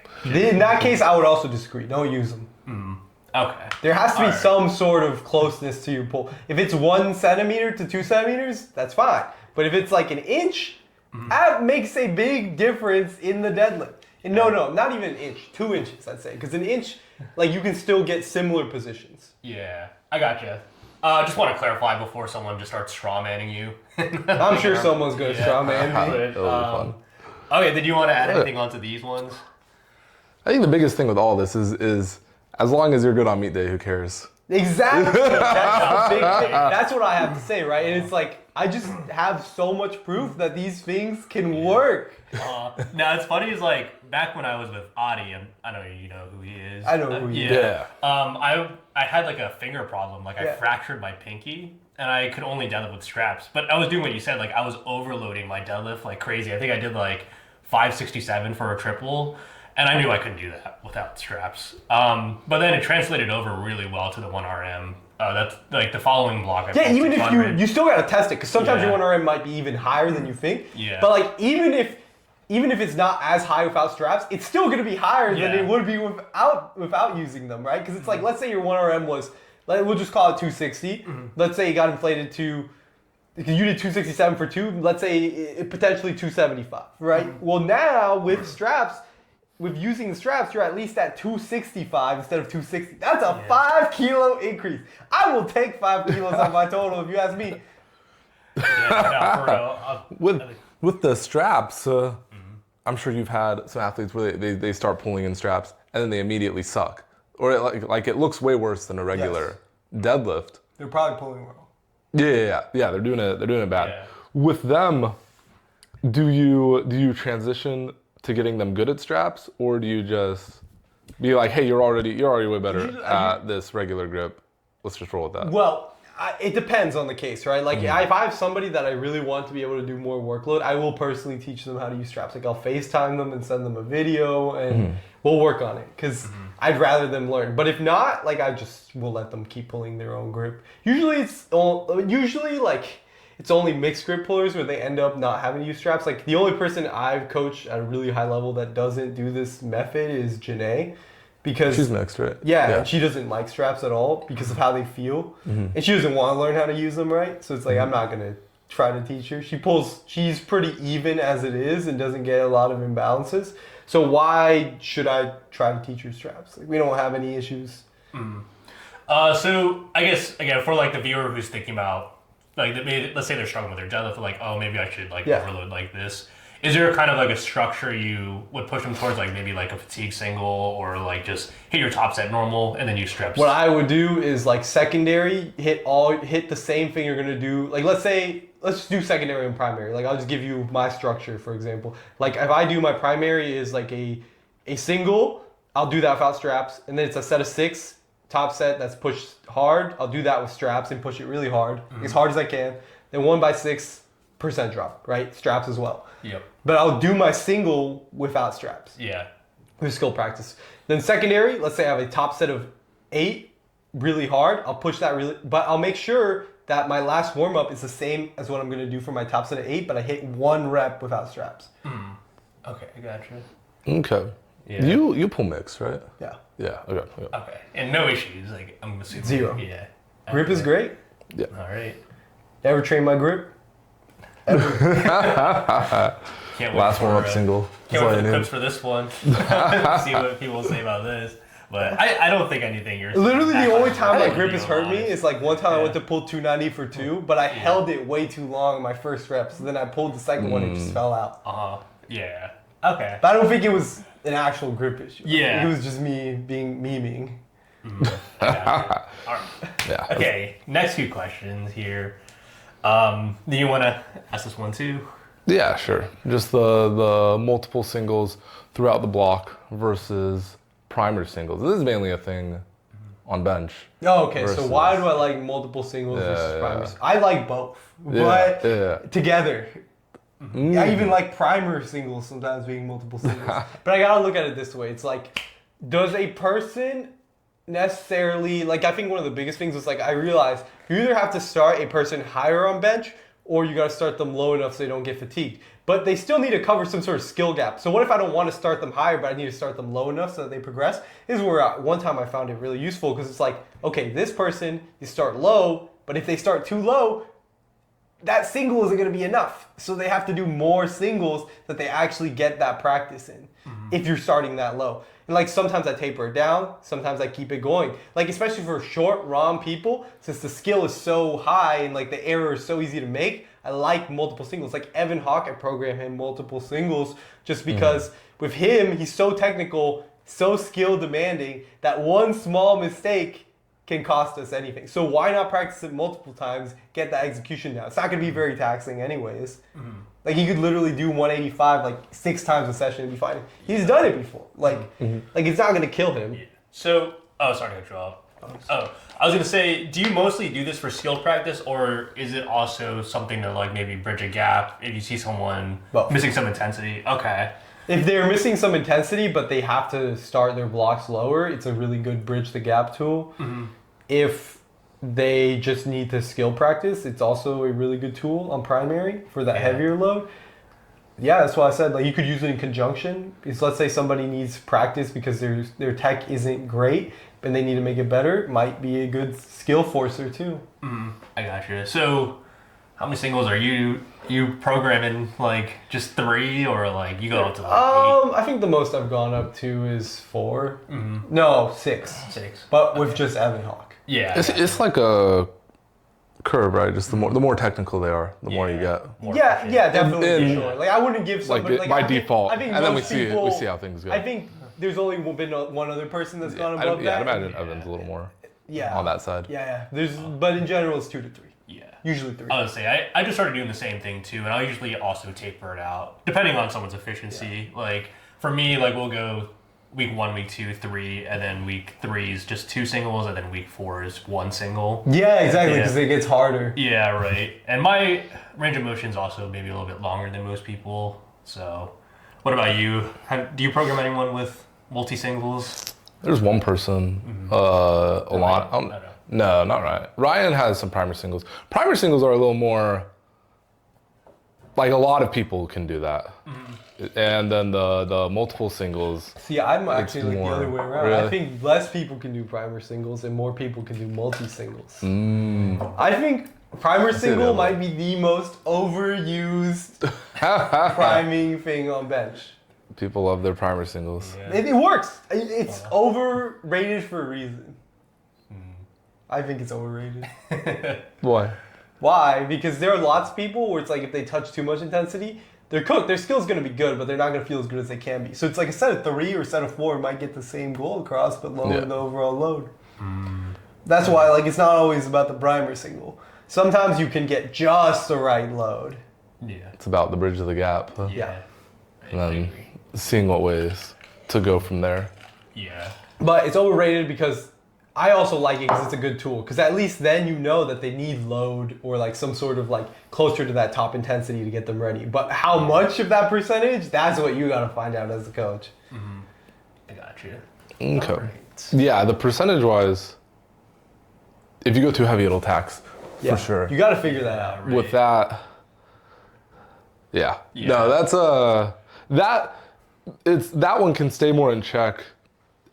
In that case, I would also disagree. Don't use them. Okay. There has to be some sort of closeness to your pull. If it's 1 centimeter to 2 centimeters, that's fine. But if it's like an inch, that makes a big difference in the deadlift. No, not even an inch. 2 inches, I'd say. Because an inch, like, you can still get similar positions. Yeah, I gotcha. Just want to clarify before someone just starts strawmanning you. I'm sure someone's going to strawman me. But, That'll be fun. okay, did you want to add anything onto these ones? I think the biggest thing with all this is as long as you're good on meet day, who cares? Exactly. That's a big thing. That's what I have to say, right? And it's like, I just have so much proof that these things can work. Now, it's funny is like, back when I was with Adi, I know you know who he is. I know who he is. Yeah. I had like a finger problem. Like I fractured my pinky and I could only deadlift with straps. But I was doing what you said. Like I was overloading my deadlift like crazy. I think I did like 567 for a triple. And I knew I couldn't do that without straps. But then it translated over really well to the 1RM. That's like the following block. Yeah, even if you still gotta test it, because sometimes your 1RM might be even higher than you think. Yeah. But like even if it's not as high without straps, it's still gonna be higher than it would be without using them, right? Because it's like, let's say your 1RM was, we'll just call it 260. Mm-hmm. Let's say it got inflated to, because you did 267 for 2. Let's say it potentially 275, right? Mm-hmm. Well, now with straps. With using the straps, you're at least at 265 instead of 260. That's a 5 kilo increase. I will take 5 kilos off my total if you ask me. Yeah, no, for real. With the straps, I'm sure you've had some athletes where they start pulling in straps and then they immediately suck, or it looks way worse than a regular deadlift. They're probably pulling wrong. Yeah. They're doing it bad. Yeah. With them, do you transition to getting them good at straps, or do you just be like, hey, you're already way better at this regular grip, let's just roll with that? Well, it depends on the case, right? Like if I have somebody that I really want to be able to do more workload, I will personally teach them how to use straps. Like I'll FaceTime them and send them a video, and we'll work on it, because I'd rather them learn. But if not, like I just will let them keep pulling their own grip. Usually it's only mixed grip pullers where they end up not having to use straps. Like the only person I've coached at a really high level that doesn't do this method is Janae, because she's mixed, right? Yeah, and she doesn't like straps at all because of how they feel, and she doesn't want to learn how to use them right. So it's like I'm not gonna try to teach her. She's pretty even as it is and doesn't get a lot of imbalances. So why should I try to teach her straps? Like we don't have any issues. So I guess again for like the viewer who's thinking about. Like, let's say they're struggling with their deadlift, like, oh, maybe I should, like, overload like this. Is there kind of, like, a structure you would push them towards, like, maybe, like, a fatigue single or, like, just hit your top set normal and then use strips? What I would do is, like, secondary, hit the same thing you're going to do. Like, let's just do secondary and primary. Like, I'll just give you my structure, for example. Like, if I do my primary is, like, a single, I'll do that without straps. And then it's a set of 6. Top set that's pushed hard, I'll do that with straps and push it really hard, as hard as I can. Then 1/6% drop, right? Straps as well. Yep. But I'll do my single without straps. Yeah. With skill practice. Then secondary, let's say I have a top set of 8, really hard. I'll push that really, but I'll make sure that my last warm up is the same as what I'm gonna do for my top set of 8, but I hit 1 rep without straps. Okay, I gotcha. Okay. Yeah. You pull mix, right? Yeah. Yeah. Okay. Okay, and no issues. Like I'm assuming. 0. Yeah. Grip is great. Yeah. All right. Ever train my grip? Can't wait Last for, warm up single. Can't wait for the clips for this one. See what people say about this. But I don't think anything you're saying. Literally the only time my grip has has hurt me is like one time I went to pull 290 for 2, but I held it way too long my first rep. So then I pulled the second one and it just fell out. Yeah. Okay. But I don't think it was an actual grip issue. Yeah. It was just me being memeing. All right. Yeah. Okay. Next few questions here. Do you want to ask this one too? Yeah, sure. Just the multiple singles throughout the block versus primer singles. This is mainly a thing on bench. Oh, okay. Versus- So why do I like multiple singles versus yeah. primers? I like both, Yeah, but together. I even like primer singles sometimes being multiple singles. But I gotta look at it this way. It's like, does a person necessarily, like I think one of the biggest things is like I realize you either have to start a person higher on bench or you gotta start them low enough so they don't get fatigued. But they still need to cover some sort of skill gap. So what if I don't want to start them higher, but I need to start them low enough so that they progress? This is where one time I found it really useful because it's like, okay, this person, you start low, but if they start too low, that single isn't going to be enough. So they have to do more singles that they actually get that practice in. if you're starting that low. And like sometimes I taper it down, sometimes I keep it going. Like especially for short ROM people, since the skill is so high and like the error is so easy to make, I like multiple singles. Like Evan Hawke, I program him multiple singles just because with him, he's so technical, so skill demanding that one small mistake can cost us anything. So why not practice it multiple times, get that execution down? It's not going to be very taxing anyways. Like he could literally do 185 like 6 times a session and be fine. He's done it before. Like it's not going to kill him. Yeah. So, sorry to cut you off. I was going to say, do you mostly do this for skill practice, or is it also something to like maybe bridge a gap if you see someone missing some intensity? Okay. If they're missing some intensity, but they have to start their blocks lower, it's a really good bridge the gap tool. If they just need to skill practice, it's also a really good tool on primary for that heavier load. Yeah, that's why I said like you could use it in conjunction. Because let's say somebody needs practice because their tech isn't great and they need to make it better, it might be a good skill forcer too. I got you. So, how many singles are you programming? Like just 3, or like you go up to like 8? I think the most I've gone up to is 4. No, 6. 6. But with just Evan Hawke. Yeah. It's like a curve, right? Just the more technical they are, the more you get. Yeah, definitely. And- for sure. Like I wouldn't give somebody By I think- default, I think and then we most see people- we see how things go. I think there's only been one other person that's gone above I'd that. imagine Evan's a little more on that side. Yeah. But in general, it's 2 to 3. Yeah. Usually 3. I would say I just started doing the same thing too, and I'll usually also taper it out depending on someone's efficiency. Like for me, like we'll go week 1, week 2, 3, and then week 3 is just 2 singles, and then week 4 is 1 single. Yeah, exactly, because it gets harder. Yeah, right. And my range of motion is also maybe a little bit longer than most people. So, what about you? Do you program anyone with multi-singles? There's one person, Alon. No, not Ryan. Ryan has some primer singles. Primer singles are a little more, like a lot of people can do that. And then the multiple singles. See, I'm actually like the other way around. Really? I think less people can do primer singles and more people can do multi-singles. I think primer single might be the most overused priming thing on bench. People love their primer singles. Yeah. It works. It's overrated for a reason. I think it's overrated. Why? Why? Because there are lots of people where it's like if they touch too much intensity, they're cooked. Their skill's going to be good, but they're not going to feel as good as they can be. So it's like a set of 3 or a set of 4 might get the same goal across, but lower the overall load. That's why like it's not always about the primer single. Sometimes you can get just the right load. Yeah. It's about the bridge of the gap. Yeah. And then seeing what ways to go from there. Yeah. But it's overrated because I also like it because it's a good tool. Because at least then you know that they need load or like some sort of like closer to that top intensity to get them ready. But how much of that percentage, that's what you got to find out as a coach. I got you. Okay. Alright. Yeah, the percentage wise, if you go too heavy, it'll tax. Yeah. For sure. You got to figure that out. Right. With that, yeah. Yeah. No, that's that one can stay more in check,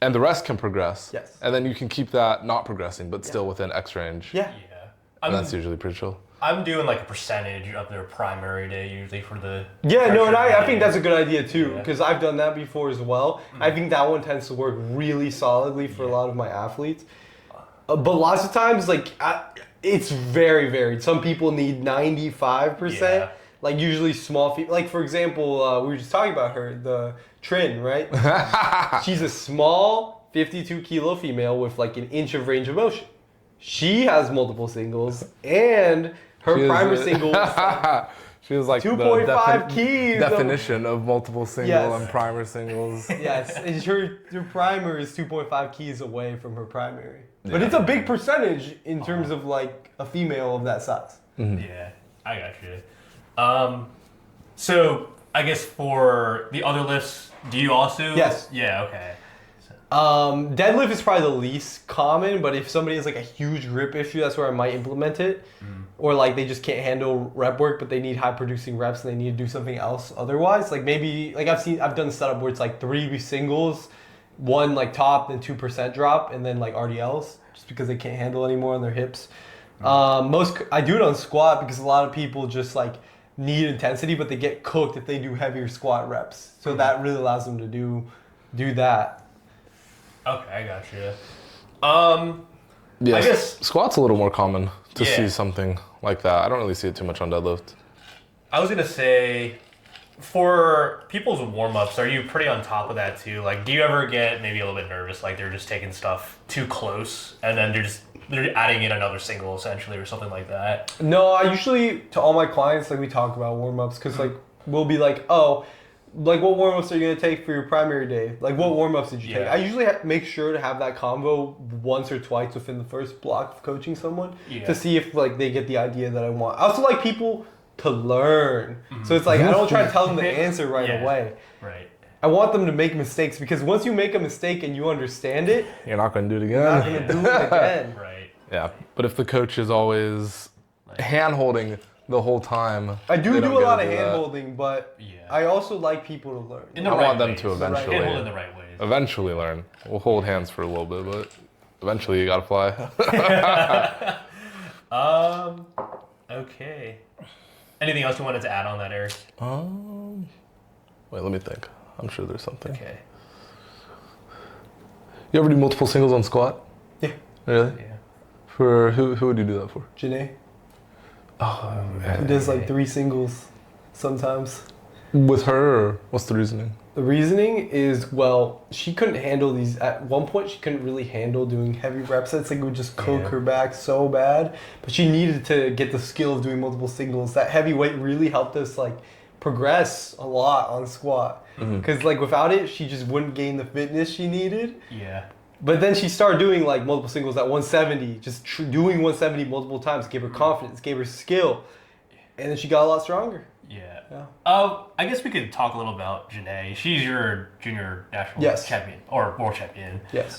and the rest can progress. Yes. And then you can keep that not progressing, but still within X range. Yeah. Yeah. And that's usually pretty chill. I'm doing like a percentage of their primary day usually for the. Yeah, no, and I pressure think day. that's a good idea too, Yeah. because I've done that before as well. I think that one tends to work really solidly for a lot of my athletes. But lots of times, like, it's very varied. Some people need 95%. Yeah. Like, usually small feet. Like, for example, we were just talking about her, the Trin, right? She's a small 52 kilo female with like an inch of range of motion. She has multiple singles, and her primer single is She was like 2.5 keys. definition of multiple single Yes. and primer singles. Yes, and her primer is 2.5 keys away from her primary. But it's a big percentage in terms of like a female of that size. Yeah, I got you. So I guess for the other lifts, do you also? Yes. Yeah. Okay. So, Deadlift is probably the least common, but if somebody has like a huge grip issue, that's where I might implement it. Or like they just can't handle rep work, but they need high producing reps and they need to do something else otherwise. Like maybe like I've done a setup where it's like 3 singles, 1 like top, then 2% drop, and then like RDLs just because they can't handle anymore on their hips. I do it on squat because a lot of people just like need intensity, but they get cooked if they do heavier squat reps. So that really allows them to do that. Okay, I got you. Yeah, I guess squat's a little more common to Yeah. see something like that. I don't really see it too much on deadlift. I was gonna say, for people's warm-ups, are you pretty on top of that too? Like, do you ever get maybe a little bit nervous, like they're just taking stuff too close, and then they're adding in another single essentially or something like that? No, I usually, to all my clients, like we talk about warm-ups, because like we'll be like, oh, like what warm-ups are you going to take for your primary day? Like what warm-ups did you take? Yeah. I usually make sure to have that convo once or twice within the first block of coaching someone to see if like they get the idea that I want. I also like people to learn. So it's like, I don't try to tell them the answer right away. Right. I want them to make mistakes, because once you make a mistake and you understand it, You're not going to do it you're not again. going to do it again. Right. Yeah, but if the coach is always hand-holding the whole time, I do they do don't a get lot to of do that. hand-holding, but Yeah. I also like people to learn. In the I right want them ways. to eventually, Handle in the right ways. eventually learn. We'll hold hands for a little bit, but eventually you gotta fly. Okay. Anything else you wanted to add on that, Eric? Wait, let me think. I'm sure there's something. Okay. You ever do multiple singles on squat? Yeah. Really? Yeah. For who would you do that for? Janae, Oh, who does like 3 singles sometimes. with her, or what's the reasoning? The reasoning is, well, she couldn't handle these. At one point, she couldn't really handle doing heavy rep sets. Like, it would just cook her back so bad. But she needed to get the skill of doing multiple singles. That heavy weight really helped us, like, progress a lot on squat. Because, like, without it, she just wouldn't gain the fitness she needed. Yeah. But then she started doing, like, multiple singles at 170. Just doing 170 multiple times gave her confidence, gave her skill. And then she got a lot stronger. Yeah. Yeah. I guess we could talk a little about Janae. She's your junior national Yes. champion or world champion. Yes.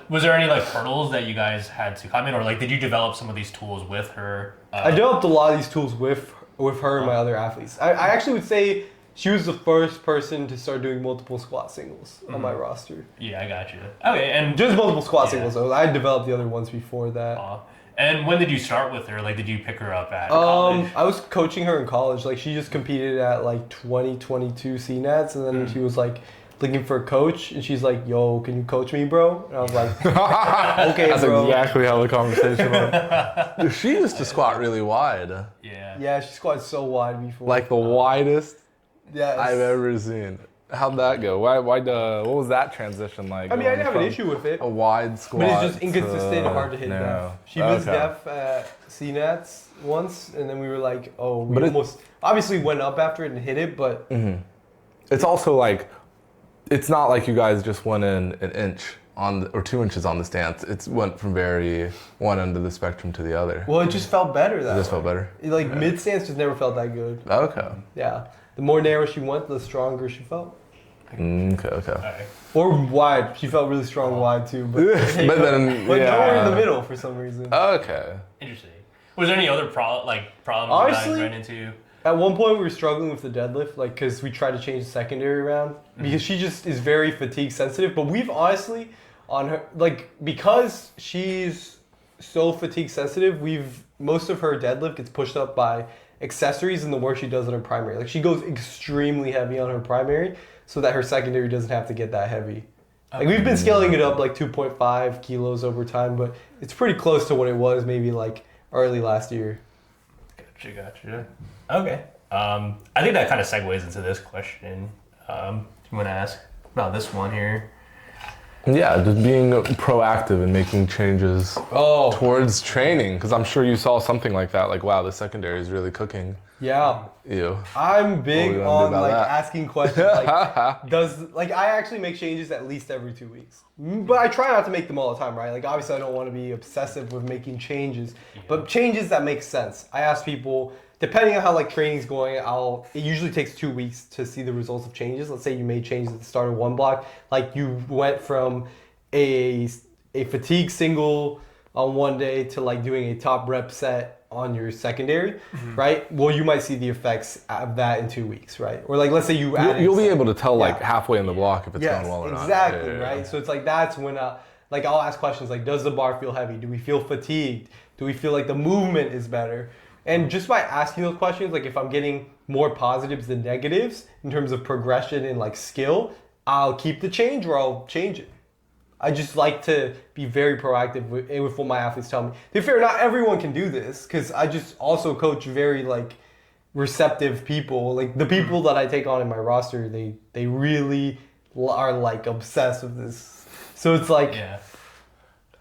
Was there any like hurdles that you guys had to come in, or like did you develop some of these tools with her? I developed a lot of these tools with her and my other athletes. I actually would say she was the first person to start doing multiple squat singles on my roster. Yeah, I got you. Okay, and Just multiple squat Yeah. singles, though. I developed the other ones before that. and when did you start with her? Like, did you pick her up at college? I was coaching her in college. Like, she just competed at like 2022 CNATs, and then she was like looking for a coach, and she's like, "Yo, can you coach me, bro?" And I was like, "Okay, That's bro." exactly how the conversation went. She used to squat really wide. Yeah. Yeah, she squatted so wide before. Like the widest yes. I've ever seen. How'd that go? What was that transition like? I mean, I didn't have an going issue with it. from a wide squat. But it's just inconsistent and hard to hit narrow. def. She missed Okay. def at CNATs once, and then we were like, oh, we But it- almost obviously went up after it and hit it, but It's also like, it's not like you guys just went in an inch or 2 inches on the stance. It went from very one end of the spectrum to the other. well, it just felt better that It just way. felt better. Like mid stance just never felt that good. Okay. Yeah, the more narrow she went, the stronger she felt. Okay. Okay. Or wide, she felt really strong wide too, but But then, but nowhere in the yeah. middle for some reason. Okay. Interesting. Was there any other problems Honestly, you guys ran into? At one point, we were struggling with the deadlift, like, because we tried to change the secondary around. Because she just is very fatigue sensitive. But we've honestly, on her, like, because she's so fatigue sensitive, most of her deadlift gets pushed up by accessories and the work she does on her primary. Like, she goes extremely heavy on her primary so that her secondary doesn't have to get that heavy. Like, we've been scaling it up like 2.5 kilos over time, but it's pretty close to what it was maybe like early last year. Gotcha. Okay. I think that kind of segues into this question. You want to ask about this one here? Yeah, just being proactive and making changes towards training, because I'm sure you saw something like that. Like, wow, the secondary is really cooking Yeah. you. I'm big What are we gonna do on about like that? asking questions. Like, I actually make changes at least every 2 weeks, but I try not to make them all the time, right? Like, obviously, I don't want to be obsessive with making changes, but changes that make sense. I ask people, depending on how like training's going, it usually takes 2 weeks to see the results of changes. Let's say you made changes at the start of one block, like you went from a fatigue single on one day to like doing a top rep set on your secondary, right? Well, you might see the effects of that in 2 weeks, right? Or like, let's say You'll be able to tell like Yeah. halfway in the block if it's going well or not. exactly, Yeah. right? So it's like, that's when like I'll ask questions like, does the bar feel heavy? Do we feel fatigued? Do we feel like the movement is better? And just by asking those questions, like if I'm getting more positives than negatives in terms of progression and like skill, I'll keep the change or I'll change it. I just like to be very proactive with what my athletes tell me. To be fair, not everyone can do this because I just also coach very like receptive people. Like the people that I take on in my roster, they really are like obsessed with this. So it's like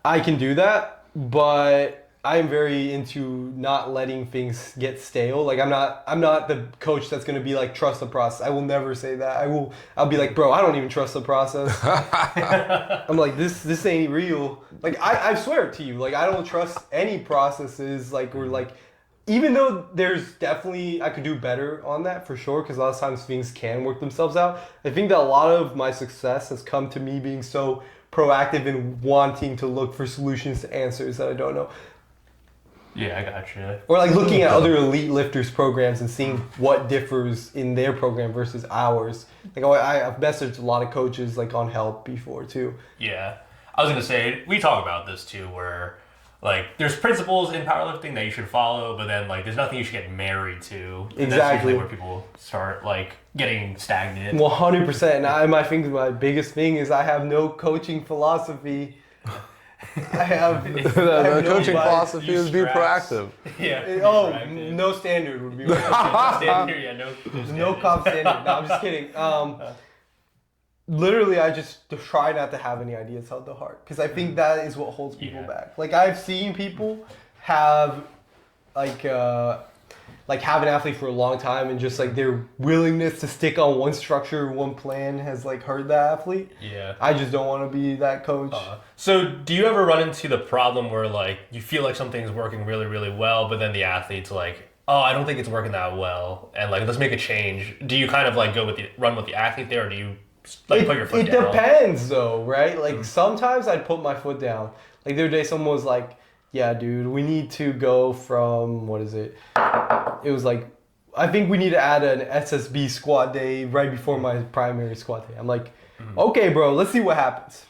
I can do that, but I am very into not letting things get stale. Like I'm not the coach that's gonna be like trust the process. I will never say that. I'll be like, bro, I don't even trust the process. I'm like this ain't real. Like I swear to you, like I don't trust any processes. Like or like even though there's definitely I could do better on that for sure because a lot of times things can work themselves out. I think that a lot of my success has come to me being so proactive and wanting to look for solutions to answers that I don't know. Yeah, I got you. Or like looking at other elite lifters programs and seeing what differs in their program versus ours. Like I've messaged a lot of coaches like on help before too. Yeah. I was going to say, we talk about this too where like there's principles in powerlifting that you should follow, but then like there's nothing you should get married to. And that's usually where people start like getting stagnant. 100%. And I think my biggest thing is I have no coaching philosophy. I have the coaching philosophy is be proactive. Yeah. Proactive. No standard would be right. No comp standard. No, I'm just kidding. Literally, I just try not to have any ideas held to heart because I think that is what holds people back. Like I've seen people have like have an athlete for a long time and just like their willingness to stick on one structure, one plan has like hurt the athlete. Yeah. I just don't want to be that coach. So do you ever run into the problem where like you feel like something's working really, really well, but then the athlete's like, oh, I don't think it's working that well, and like let's make a change. Do you kind of like run with the athlete there, or do you like put your foot down? It depends though, right? Like sometimes I'd put my foot down. Like the other day someone was like, yeah, dude, we need to go from, what is it? It was like, I think we need to add an SSB squat day right before my primary squat day. I'm like, okay, bro, let's see what happens.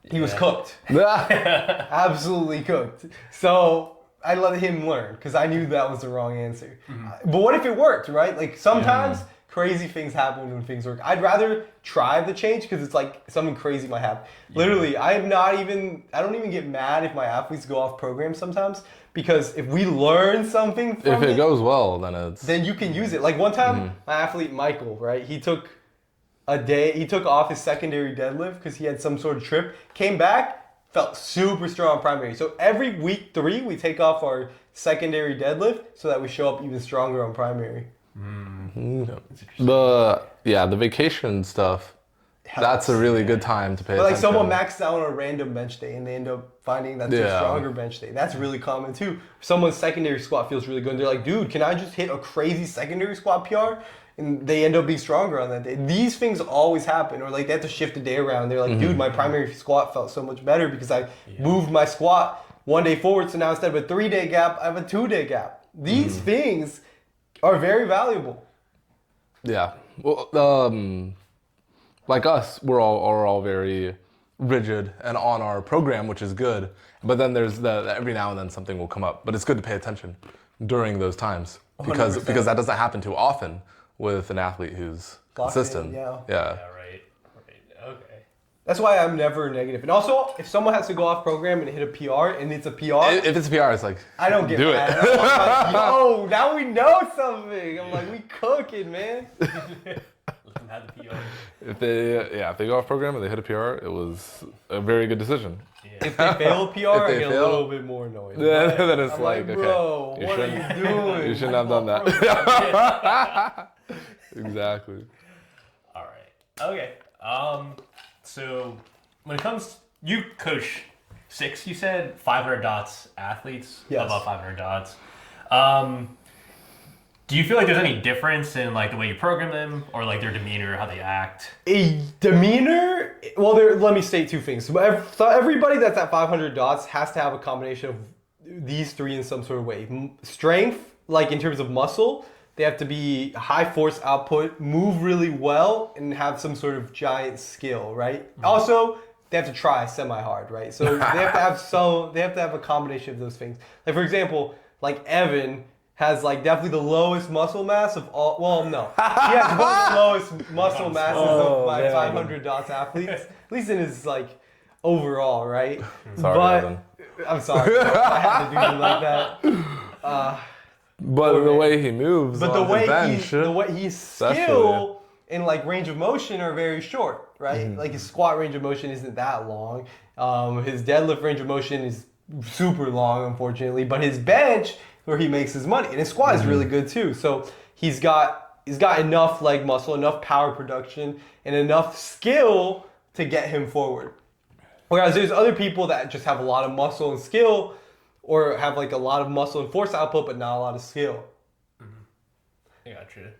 He was cooked. Absolutely cooked. So I let him learn because I knew that was the wrong answer. But what if it worked, right? Like sometimes crazy things happen when things work. I'd rather try the change because it's like something crazy might happen. Literally, I don't even get mad if my athletes go off program sometimes because if we learn something from if it goes well, then you can use it. Like one time, my athlete Michael, right? He took off his secondary deadlift because he had some sort of trip, came back, felt super strong on primary. So every week 3, we take off our secondary deadlift so that we show up even stronger on primary. The vacation stuff, that's a really good time to pay attention. But like someone maxed out on a random bench day and they end up finding that's a stronger bench day. That's really common too. Someone's secondary squat feels really good and they're like, dude, can I just hit a crazy secondary squat PR? And they end up being stronger on that day. These things always happen. Or like they have to shift the day around. They're like, dude, my primary squat felt so much better because I moved my squat 1 day forward. So now instead of a 3-day gap, I have a 2-day gap. These things are very valuable. Yeah. Well, like us, we're all very rigid and on our program, which is good. But then there's every now and then something will come up. But it's good to pay attention during those times because that doesn't happen too often with an athlete who's consistent. Right. Okay. That's why I'm never negative. And also, if someone has to go off program and hit a PR and it's a PR, if it's a PR, it's like I don't get do mad. it. I'm like, yo, now we know something. I'm like, we cooking, man. Let them have the PR. If they go off program and they hit a PR, it was a very good decision. If they fail a PR, I get a little bit more annoyed. Then it's I'm like, bro, okay, what are you doing? You shouldn't have done that. Exactly. All right. Okay. So when it comes, you coach 6, you said 500 dots athletes, above 500 dots. Do you feel like there's any difference in like the way you program them or like their demeanor, how they act? A demeanor, well, let me state 2 things. So everybody that's at 500 dots has to have a combination of these 3 in some sort of way. Strength, like in terms of muscle, they have to be high force output, move really well, and have some sort of giant skill, right? Also, they have to try semi-hard, right? So they have to have a combination of those things. Like for example, like Evan has like definitely the lowest muscle mass of all. Well, no, he has one of the lowest muscle masses of my 500 dots athletes, at least in his like overall, right? Sorry, Evan. I'm sorry, I had to do you like that. But the way he moves, But on his bench, the way his skill and like range of motion are very short, right? Like his squat range of motion isn't that long. His deadlift range of motion is super long, unfortunately. But his bench, where he makes his money, and his squat is really good too. So he's got enough leg muscle, enough power production, and enough skill to get him forward. Whereas there's other people that just have a lot of muscle and skill, or have like a lot of muscle and force output, but not a lot of skill. I gotcha.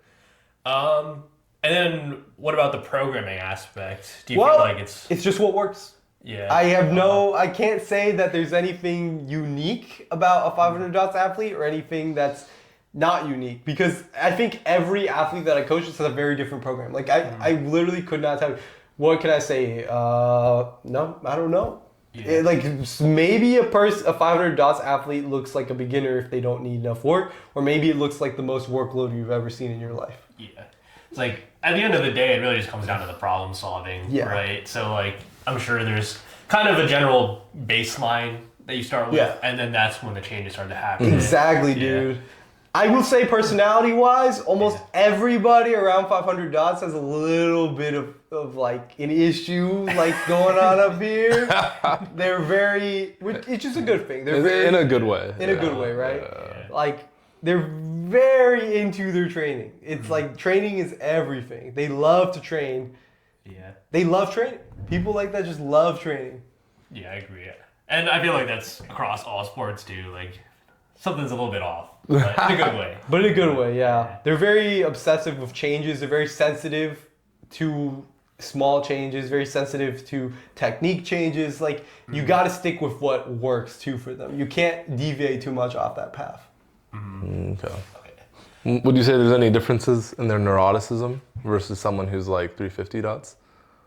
And then what about the programming aspect? Do you feel like it's just what works. Yeah. I can't say that there's anything unique about a 500 dots athlete or anything that's not unique, because I think every athlete that I coach has a very different program. Like I literally could not tell you. What can I say? No, I don't know. Yeah. Like maybe a 500 dots athlete looks like a beginner if they don't need enough work, or maybe it looks like the most workload you've ever seen in your life. Yeah. It's like at the end of the day, it really just comes down to the problem solving, right? So like I'm sure there's kind of a general baseline that you start with, and then that's when the changes start to happen. Exactly, dude. I will say personality-wise, almost everybody around 500 dots has a little bit of like an issue like going on up here. They're very, it's just a good thing. They're very, in a good way. In a good way, right? Yeah. Like they're very into their training. It's like training is everything. They love to train. Yeah. They love training. People like that just love training. Yeah, I agree. And I feel like that's across all sports too. Like something's a little bit off, but in a good way. But in a good way, yeah. They're very obsessive with changes. They're very sensitive to small changes, very sensitive to technique changes. Like you got to stick with what works too for them. You can't deviate too much off that path. Okay. Would you say there's any differences in their neuroticism versus someone who's like 350 dots?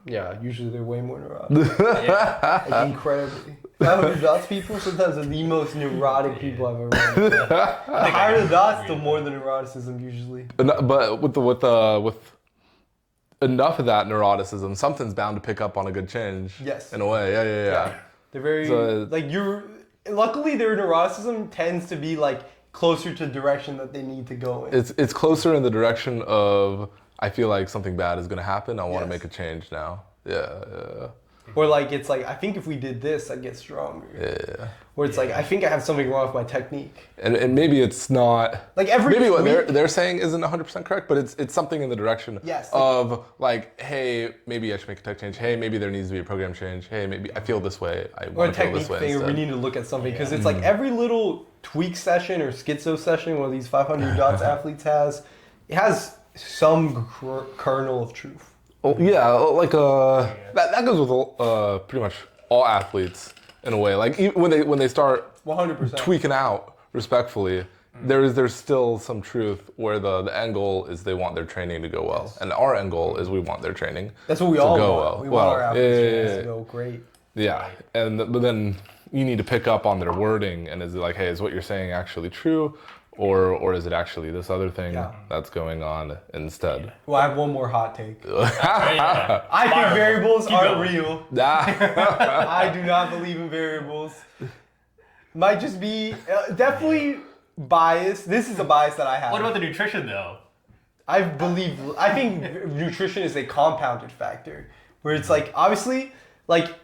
Yeah, usually they're way more neurotic. Like incredibly. 500 dots people sometimes are the most neurotic people I've ever met. The higher the dots, the more the neuroticism usually. But with enough of that neuroticism, something's bound to pick up on a good change. Yes. In a way, yeah. They're very luckily their neuroticism tends to be like closer to the direction that they need to go in. It's closer in the direction of, I feel like something bad is going to happen. I want to make a change now. Yeah. Or like, it's like, I think if we did this, I'd get stronger. Yeah. Or it's like, I think I have something wrong with my technique. And maybe it's not, like maybe what they're saying isn't 100% correct, but it's something in the direction of like, hey, maybe I should make a tech change. Hey, maybe there needs to be a program change. Hey, maybe I feel this way. I want to feel this way thing, instead. we need to look at something, because it's like every little tweak session or schizo session one of these 500 dots athletes has, it has some kernel of truth. Oh, yeah, like that goes with pretty much all athletes in a way. Like when they start 100% tweaking out respectfully, there's still some truth where the end goal is they want their training to go well, and our end goal is we want their training. That's what we all go want. We want our athletes to go great. Yeah, but then you need to pick up on their wording, and is it like, hey, is what you're saying actually true? Or is it actually this other thing that's going on instead? Well, I have one more hot take. I think variables aren't real. I do not believe in variables. Might just be definitely biased. This is a bias that I have. What about the nutrition though? I think nutrition is a compounded factor, where it's like, obviously, like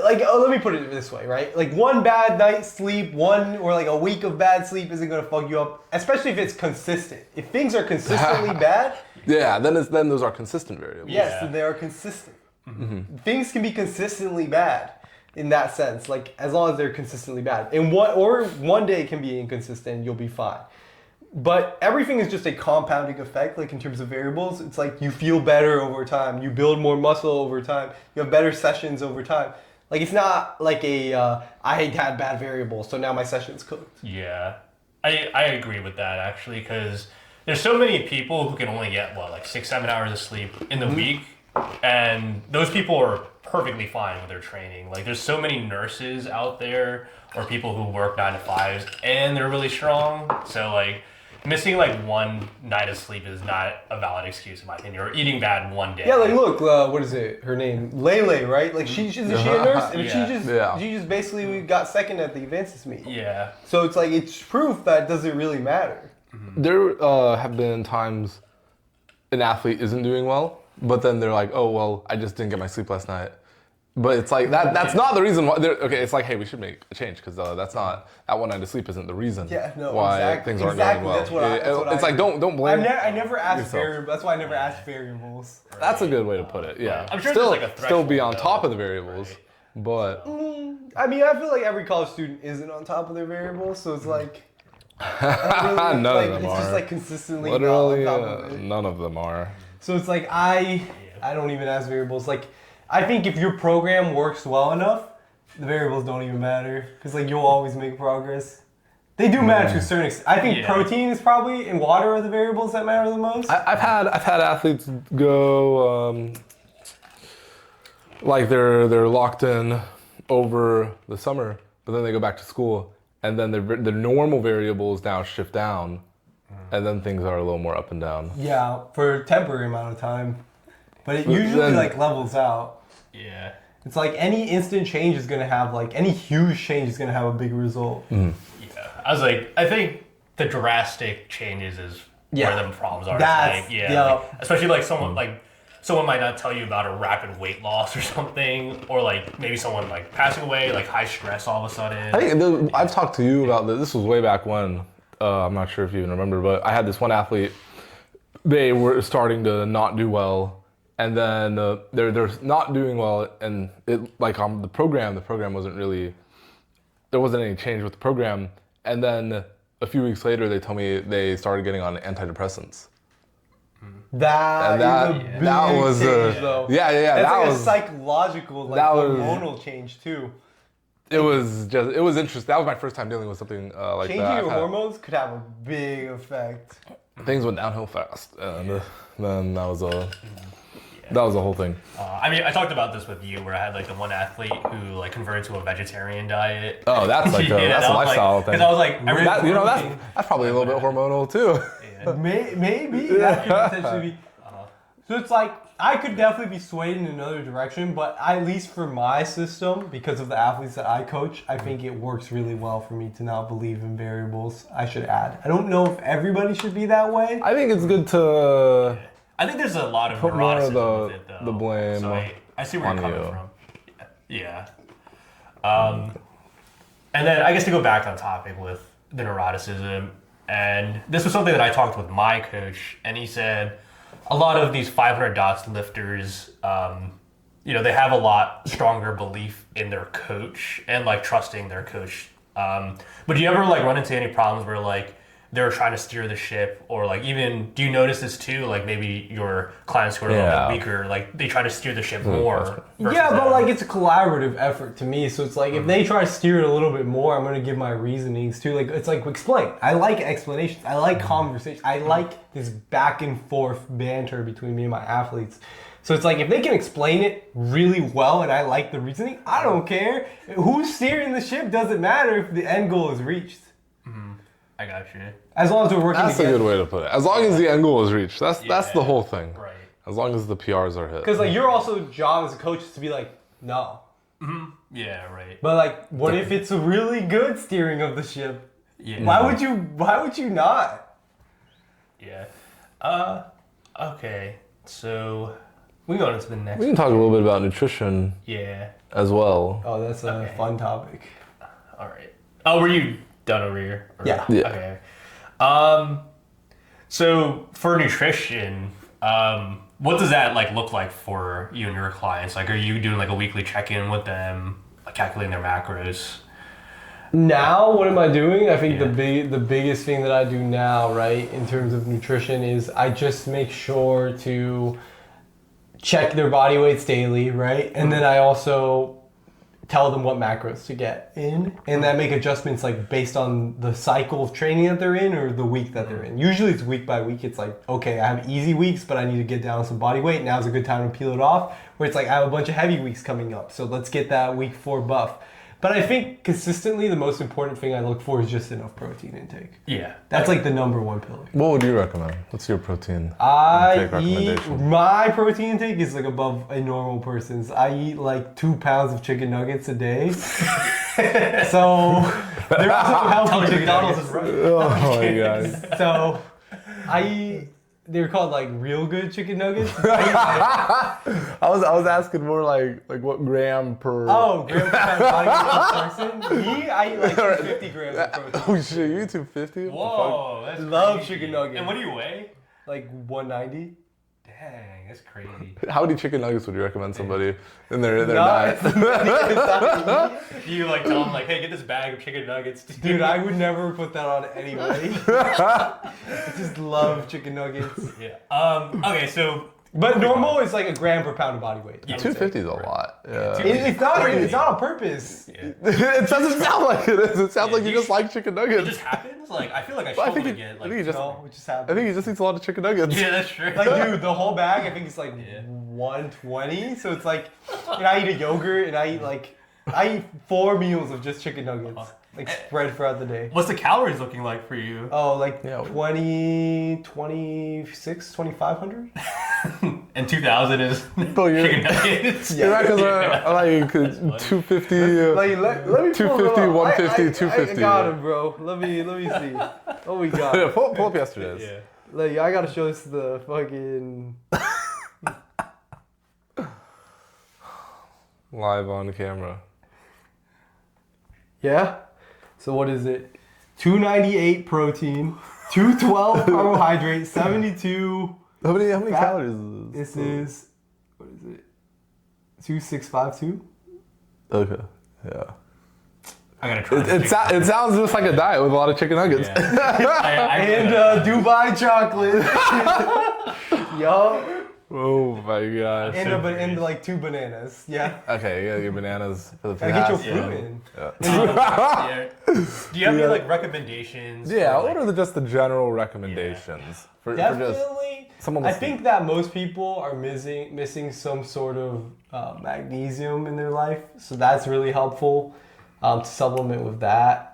let me put it this way, right? Like one bad night's sleep, or like a week of bad sleep isn't gonna fuck you up, especially if it's consistent. If things are consistently bad, then those are consistent variables. Yes, they are consistent. Mm-hmm. Things can be consistently bad in that sense, like as long as they're consistently bad. And one day can be inconsistent, you'll be fine. But everything is just a compounding effect, like in terms of variables. It's like you feel better over time, you build more muscle over time, you have better sessions over time. Like it's not like I had bad variables, so now my session's cooked. Yeah, I agree with that actually, because there's so many people who can only get like 6-7 hours of sleep in the week, and those people are perfectly fine with their training. Like there's so many nurses out there or people who work 9 to 5s and they're really strong. So like missing like one night of sleep is not a valid excuse in my opinion. Or eating bad one day. Yeah, like look, what is it? Her name, Lele, right? Like she's a nurse, and she just basically got second at the advances meet. Yeah. So it's like it's proof that it doesn't really matter. There have been times an athlete isn't doing well, but then they're like, oh well, I just didn't get my sleep last night. But it's like that's not the reason why. Okay, it's like, hey, we should make a change because that's not that one night of sleep isn't the reason. Yeah, no, why exactly. things aren't going well. That's what It's like don't blame. I never asked yourself. variables. That's why I never asked variables. That's a good way to put it. Yeah, I'm sure still there's like a still be on threshold, top though. of the variables, but I mean, I feel like every college student isn't on top of their variables, so it's like really, none like, of them it's are. just like consistently Literally, not on top of it. none of them are. So it's like I don't even ask variables. Like I think if your program works well enough, the variables don't even matter because like you'll always make progress. They do matter to a certain extent. I think protein is probably and water are the variables that matter the most. I've had athletes go like they're locked in over the summer, but then they go back to school, and then the normal variables now shift down, and then things are a little more up and down. Yeah, for a temporary amount of time, but it usually then- like levels out. Yeah. It's like any instant change is gonna have like any huge change is gonna have a big result. Yeah. I was like, I think the drastic changes is where the problems are. That's like, especially like someone might not tell you about a rapid weight loss or something, or like maybe someone like passing away, like high stress all of a sudden. I think I've talked to you about this. This was way back when. I'm not sure if you even remember, but I had this one athlete. They were starting to not do well, and then they're not doing well, and it like the program wasn't really. There wasn't any change with the program, and then a few weeks later they told me they started getting on antidepressants. That was change, though. yeah. That's that like was a psychological, like that was- hormonal change too. it was interesting. That was my first time dealing with something like Changing that. your hormones could have a big effect. Things went downhill fast, and then that was a whole thing. I mean, I talked about this with you, where I had like the one athlete who like converted to a vegetarian diet. Oh, that's like that's a lifestyle thing. Because I was like, That's probably a little bit hormonal too. Maybe that could potentially be. So it's like I could definitely be swayed in another direction, but at least for my system, because of the athletes that I coach, I think it works really well for me to not believe in variables. I should add. I don't know if everybody should be that way. I think it's good to I think there's a lot of put more of neuroticism with it, though. the blame So I see where on you're coming you. from. Yeah. And then I guess to go back on topic with the neuroticism, and this was something that I talked with my coach, and he said a lot of these 500 dots lifters, they have a lot stronger belief in their coach and like trusting their coach. But do you ever like run into any problems where like they're trying to steer the ship, or like even do you notice this too? Like maybe your clients who are a little bit weaker, like they try to steer the ship more. Yeah, but like it's a collaborative effort to me. So it's like if they try to steer it a little bit more, I'm gonna give my reasonings too. Like it's like explain. I like explanations. I like conversation. I like this back and forth banter between me and my athletes. So it's like if they can explain it really well and I like the reasoning, I don't care. Who's steering the ship doesn't matter if the end goal is reached. I got you. As long as we're working That's a together. good way to put it. As long as the end goal is reached, that's the whole thing. Right. As long as the PRs are hit. Because like your also job as a coach is to be like, no. Yeah, right. But like, what if it's a really good steering of the ship? Yeah. Why would you not? Yeah. Okay. So we can go on to the next. We can talk a little bit about nutrition Yeah. as well. Oh, that's a fun topic. All right. Oh, were you done over here? Or- Yeah. Yeah. Okay. So for nutrition, what does that like look like for you and your clients? Like, are you doing like a weekly check-in with them, like calculating their macros? Now, what am I doing? I think Yeah. the biggest thing that I do now, right, in terms of nutrition is I just make sure to check their body weights daily, right? And then I also tell them what macros to get in, and then make adjustments like based on the cycle of training that they're in or the week that they're in. Usually it's week by week. It's like, okay, I have easy weeks, but I need to get down some body weight. Now's a good time to peel it off. Where it's like, I have a bunch of heavy weeks coming up, so let's get that week 4 buff. But I think consistently the most important thing I look for is just enough protein intake. Yeah. That's like the number one pillar. What would you recommend? What's your protein I intake eat, recommendation? my protein intake is like above a normal person's. I eat like 2 pounds of chicken nuggets a day. So they're also healthy Tell me chicken McDonald's nuggets. is right. Oh my god. So I eat, they're called like real good chicken nuggets. I was asking more like what gram per. Oh, grams per body weight per person. Me, I eat like 250 grams of protein. Oh shit, you 250? Whoa, that's Love crazy. chicken nuggets. And what do you weigh? Like 190. Dang, that's crazy. How many chicken nuggets would you recommend somebody in their No, diet? it's not Do you like tell them like, hey, get this bag of chicken nuggets? Dude, I would never put that on anyway. I just love chicken nuggets. Yeah. Okay, so But normal is like a gram per pound of body weight. I would say. 250 is a lot. Yeah. It's not. It's not on purpose. It doesn't sound like it is. It sounds like you just like chicken it nuggets. just happens. Like I feel like I Well, should I think get I like. think he just No, it just I happens. think he just eats a lot of chicken nuggets. Yeah, that's true. Like, dude, the whole bag, I think it's like 120. So it's like, and I eat a yogurt, and I eat 4 meals of just chicken nuggets, like spread throughout the day. What's the calories looking like for you? Oh, like Yeah. 26, 2,500? And 2,000 is Bro, you're, chicken nuggets. you're not gonna like 250. Like, let me pull 250, it up. 150, I 250. got him, bro. Let me see. Oh, we got Yeah, him. pull up yesterday's. Yeah. Like, I gotta show this to the fucking. Live on camera. Yeah? So, what is it? 298 protein, 212 carbohydrate, 72. How many Fat- calories is this? This is. What is it? 2652? Okay. Yeah. I gotta try. It sounds just like a diet with a lot of chicken nuggets. And Dubai chocolate. Yo. Oh my gosh. And like 2 bananas. Yeah. Okay, you gotta get bananas for the Gotta get your potassium. fruit in. Yeah. Do you have any like recommendations? Yeah, for, what are just the general recommendations for just Definitely. someone I listening? think that most people are missing some sort of magnesium in their life, so that's really helpful to supplement with that.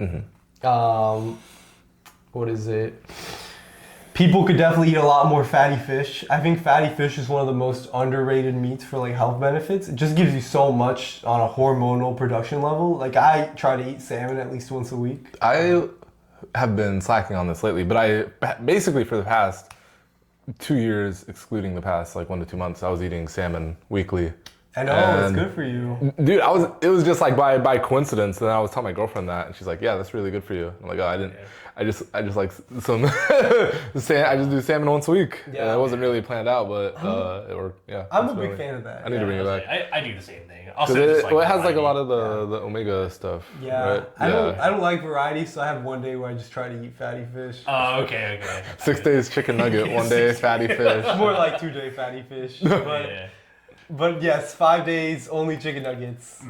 What is it? People could definitely eat a lot more fatty fish. I think fatty fish is one of the most underrated meats for like health benefits. It just gives you so much on a hormonal production level. Like I try to eat salmon at least once a week. I have been slacking on this lately, but I basically for the past 2 years, excluding the past like 1 to 2 months, I was eating salmon weekly. I know, it's And- good for you. Dude, it was just like by coincidence, and then I was telling my girlfriend that, and she's like, "Yeah, that's really good for you." I'm like, "Oh, I just like some, I just do salmon once a week. Yeah. It wasn't really planned out, but it worked. Yeah, I'm a it's big really- fan of that. I need to bring it back. I do the same thing. 'Cause Also, it, just, like, well, it has like a variety. lot of the omega stuff. Yeah, right? I don't like variety, so I have one day where I just try to eat fatty fish. Oh, okay. 6 days chicken nugget, 1 day fatty fish. More like 2-day fatty fish. But, Yeah, but yes, 5 days only chicken nuggets.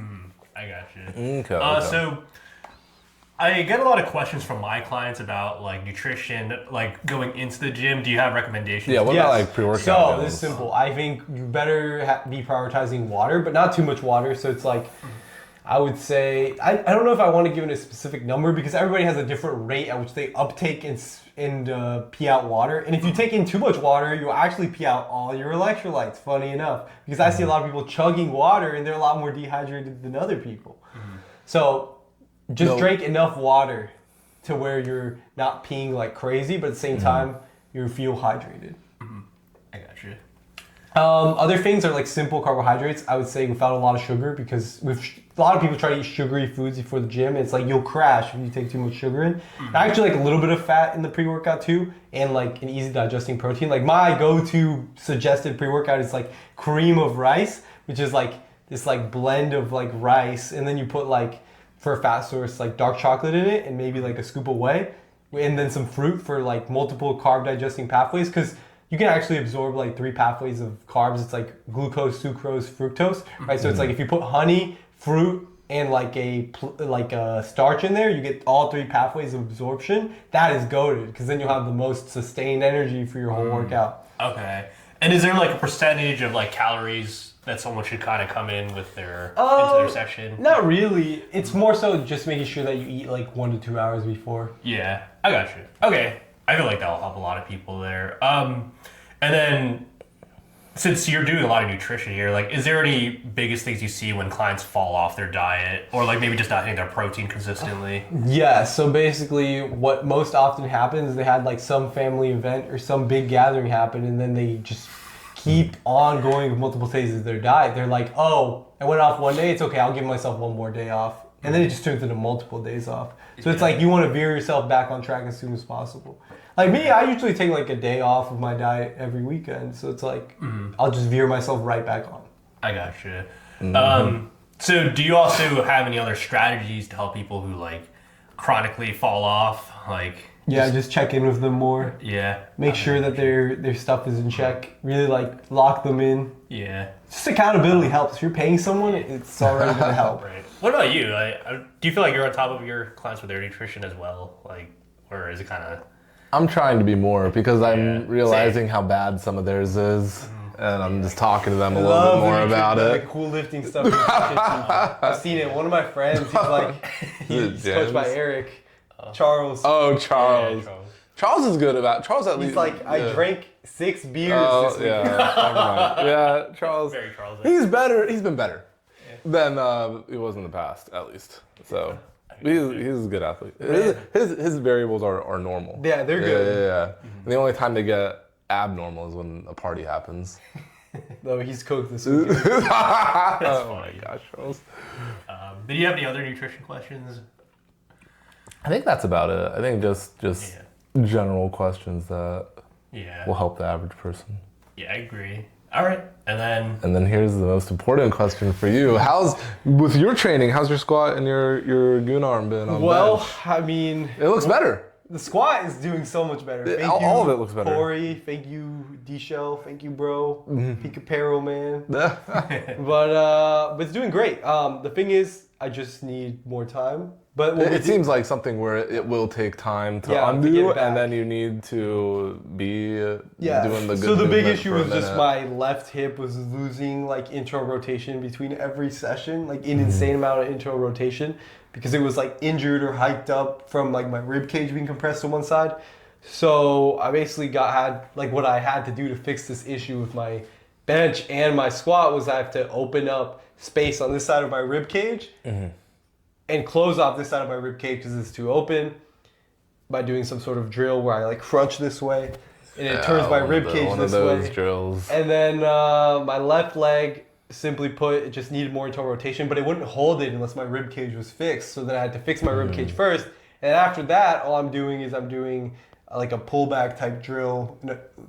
I got you. Okay. So I get a lot of questions from my clients about like nutrition, like going into the gym. Do you have recommendations? Yeah, what Yes. about like pre-workout So meals? this is simple. I think you better be prioritizing water, but not too much water. So it's like, I would say, I don't know if I want to give it a specific number because everybody has a different rate at which they uptake and pee out water. And if you take in too much water, you'll actually pee out all your electrolytes, funny enough. Because I see a lot of people chugging water and they're a lot more dehydrated than other people. So just drink enough water to where you're not peeing like crazy, but at the same time, you feel hydrated. I got you. Other things are like simple carbohydrates. I would say without a lot of sugar because a lot of people try to eat sugary foods before the gym. It's like you'll crash if you take too much sugar in. I actually like a little bit of fat in the pre-workout too, and like an easy digesting protein. Like my go-to suggested pre-workout is like cream of rice, which is like this like blend of like rice, and then you put like for a fat source like dark chocolate in it, and maybe like a scoop of whey, and then some fruit for like multiple carb digesting pathways because you can actually absorb like 3 pathways of carbs. It's like glucose, sucrose, fructose, right? So it's like if you put honey, fruit, and like a starch in there, you get all 3 pathways of absorption. That is goated because then you'll have the most sustained energy for your whole workout. Okay. And is there like a percentage of like calories that someone should kind of come in with their into their session? Not really. It's more so just making sure that you eat like 1 to 2 hours before. Yeah, I got you. Okay, I feel like that'll help a lot of people there. And then since you're doing a lot of nutrition here, like, is there any biggest things you see when clients fall off their diet, or like maybe just not hitting their protein consistently? Yeah, so basically what most often happens, they had like some family event or some big gathering happen, and then they just keep on going with multiple phases of their diet. They're like, oh, I went off one day, it's okay, I'll give myself one more day off. And then it just turns into multiple days off. So it's like you want to veer yourself back on track as soon as possible. Like me, I usually take like a day off of my diet every weekend. So it's like, I'll just veer myself right back on. I gotcha. So do you also have any other strategies to help people who like chronically fall off? Like, Yeah, just check in with them more. yeah. Make sure that their stuff is in check. Really like lock them in. Yeah. Just accountability helps. If you're paying someone, it's already going to help. Right. What about you? Do you feel like you're on top of your clients with their nutrition as well? Like, or is it kind of... I'm trying to be more because I'm Yeah, realizing how bad some of theirs is. And I'm just talking to them a little bit more about the it. cool lifting stuff. I've seen it. One of my friends, he's like, he's coached by Eric, Charles. Oh, Charles. Yeah, Charles is good about Charles at least. He's like, I drank 6 beers Oh, this week. yeah. Never mind. Yeah, Charles. very Charles. He's better. He's been better than he was in the past, at least. So he's a good athlete. His variables are normal. Yeah, they're good. Yeah. And the only time they get abnormal is when a party happens. Though he's cooked this week. Oh my gosh, Charles. Did you have any other nutrition questions? I think that's about it. I think just general questions that Yeah. will help the average person. Yeah, I agree. All right. And then here's the most important question for you. With your training, how's your squat and your goon arm been on Well, bench? I mean, It looks better. the squat is doing so much better. Thank All you, of it looks better. Corey, thank you, D-Shell, thank you, bro. Peak Apparel, man. Yeah. But it's doing great. The thing is, I just need more time. But It seems like something where it will take time to Yeah, to get undo, it back. and then you need to be doing the good So the big movement issue for a was just minute. my left hip was losing like intro rotation between every session, like an insane amount of intro rotation, because it was like injured or hiked up from like my rib cage being compressed to one side. So I basically had what I had to do to fix this issue with my bench and my squat was I have to open up space on this side of my rib cage and close off this side of my rib cage because it's too open by doing some sort of drill where I like crunch this way and it turns my rib cage one this of those way. drills. And then my left leg, simply put, it just needed more internal rotation, but it wouldn't hold it unless my rib cage was fixed. So then I had to fix my rib cage first. And after that, all I'm doing is I'm doing like a pullback type drill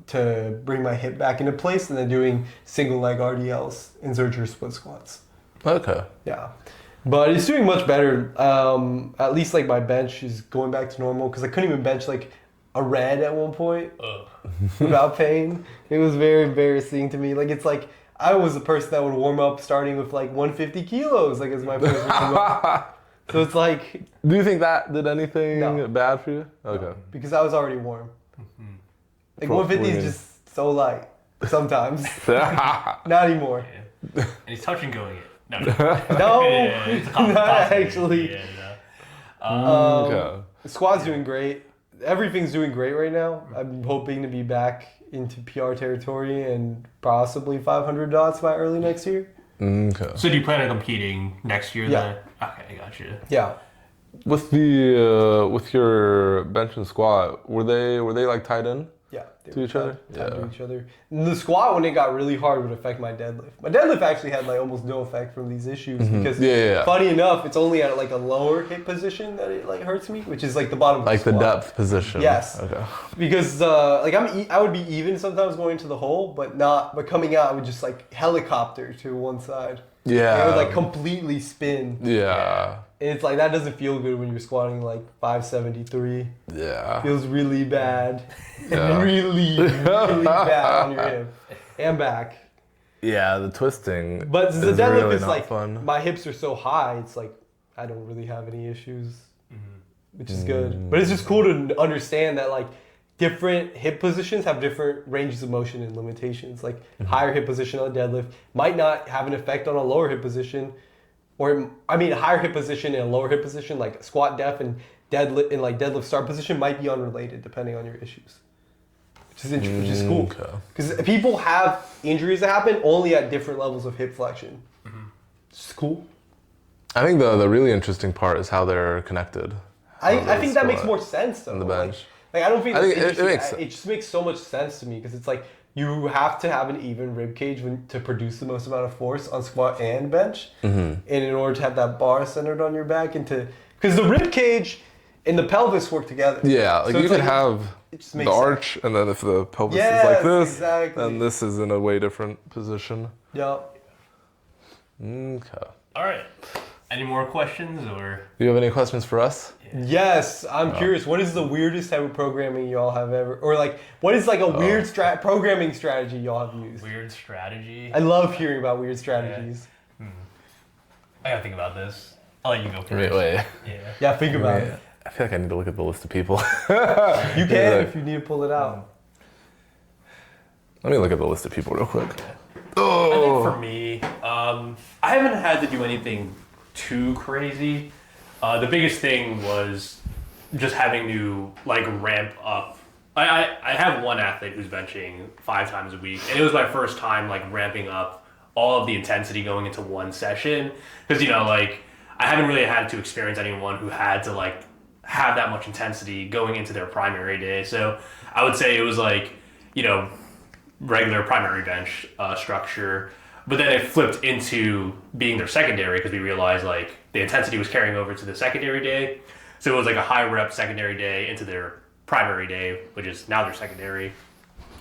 to bring my hip back into place, and then doing single leg RDLs, insert your split squats. Okay. Yeah. But it's doing much better. At least like my bench is going back to normal because I couldn't even bench like a red at one point without pain. It was very embarrassing to me. Like it's like I was the person that would warm up starting with like 150 kilos like as my first warm up. So it's like... Do you think that did anything No. bad for you? Okay. Because I was already warm. Like Pro- 150 is just so light sometimes. Not anymore. and he's touching going it. No. No, Yeah, it's a not possibility. actually. Yeah, no. Okay. The squad's doing great. Everything's doing great right now. I'm hoping to be back into PR territory and possibly 500 dots by early next year. Okay. So do you plan on competing next year Yeah. then? Okay, I got you. Yeah. With with your bench and squat, were they like tied in? Yeah. They To were each other? tied to Yeah. each other. And the squat, when it got really hard, would affect my deadlift. My deadlift actually had like almost no effect from these issues because, Yeah. funny enough, it's only at like a lower hip position that it like hurts me, which is like the bottom of Like the the squat. depth position. Yes. Okay. Because like I would be even sometimes going to the hole, but coming out I would just like helicopter to one side. Yeah. And it would like completely spin. Yeah. And it's like that doesn't feel good when you're squatting like 573. Yeah. Feels really bad. Yeah. really bad on your hip and back. Yeah, the twisting. But the is deadlift really is not like fun. my hips are so high, it's like I don't really have any issues. Which is good. But it's just cool to understand that like different hip positions have different ranges of motion and limitations. Like higher hip position on a deadlift might not have an effect on a lower hip position, or I mean, a higher hip position and a lower hip position, like squat depth and deadlift and like deadlift start position, might be unrelated depending on your issues. Which is cool. Because people have injuries that happen only at different levels of hip flexion. It's cool. I think the really interesting part is how they're connected. I think that makes more sense though. On the bench. Like I don't think, I think it just makes so much sense to me because it's like you have to have an even rib cage to produce the most amount of force on squat and bench, and in order to have that bar centered on your back because the rib cage and the pelvis work together. Yeah, like so you can have the arch, and then if the pelvis is like this, then this is in a way different position. Yeah. Okay. All right. Any more questions or? Do you have any questions for us? Yes, I'm curious. What is the weirdest type of programming y'all have ever, or like, what is like a weird programming strategy y'all have used? Weird strategy? I love hearing about weird strategies. Yeah. I gotta think about this. I'll let you go first. Wait. Yeah, think about it. I feel like I need to look at the list of people. You can if you need to pull it out. Let me look at the list of people real quick. I think for me, I haven't had to do anything too crazy. The biggest thing was just having to like ramp up. I have one athlete who's benching 5 times a week, and it was my first time like ramping up all of the intensity going into one session because like I haven't really had to experience anyone who had to like have that much intensity going into their primary day. So I would say it was like regular primary bench structure. But then it flipped into being their secondary because we realized like the intensity was carrying over to the secondary day. So it was like a high rep secondary day into their primary day, which is now their secondary.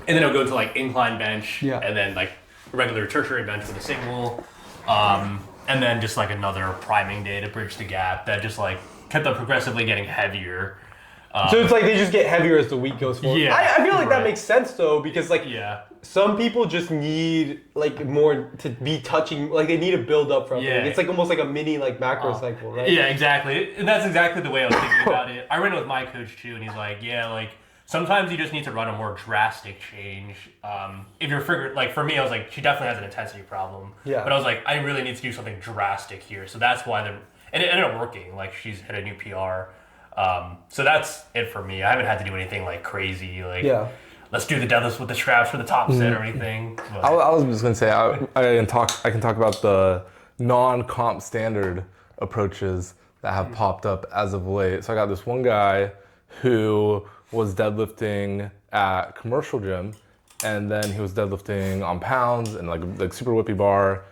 And then it'll go to like incline bench and then like regular tertiary bench with a single. And then just like another priming day to bridge the gap that just like kept on progressively getting heavier. So it's like they just get heavier as the week goes forward. Yeah, I feel like that makes sense though because like some people just need like more to be touching, like they need to build up from it. It's like almost like a mini like macro cycle, right? Yeah, exactly. And that's exactly the way I was thinking about it. I ran it with my coach too, and he's like, like sometimes you just need to run a more drastic change. If you're figuring, like for me, I was like, she definitely has an intensity problem. Yeah. But I was like, I really need to do something drastic here. So that's why and it ended up working. Like she's hit a new PR. So that's it for me. I haven't had to do anything like crazy, like let's do the deadlifts with the straps for the top set or anything. But I was just gonna say I can talk about the non-comp standard approaches that have popped up as of late. So I got this one guy who was deadlifting at commercial gym, and then he was deadlifting on pounds and like super whippy bar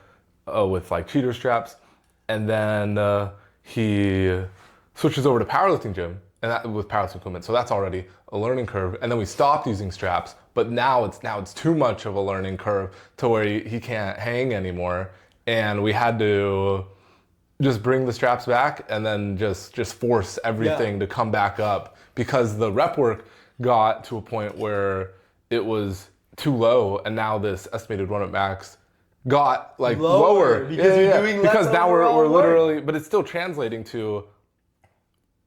with like cheater straps, and then he switches over to powerlifting gym and that with powerlifting equipment. So that's already a learning curve. And then we stopped using straps, but now it's too much of a learning curve to where he can't hang anymore. And we had to just bring the straps back and then just force everything to come back up because the rep work got to a point where it was too low, and now this estimated run at max got like lower because you're doing less because now we're overall literally work. But it's still translating to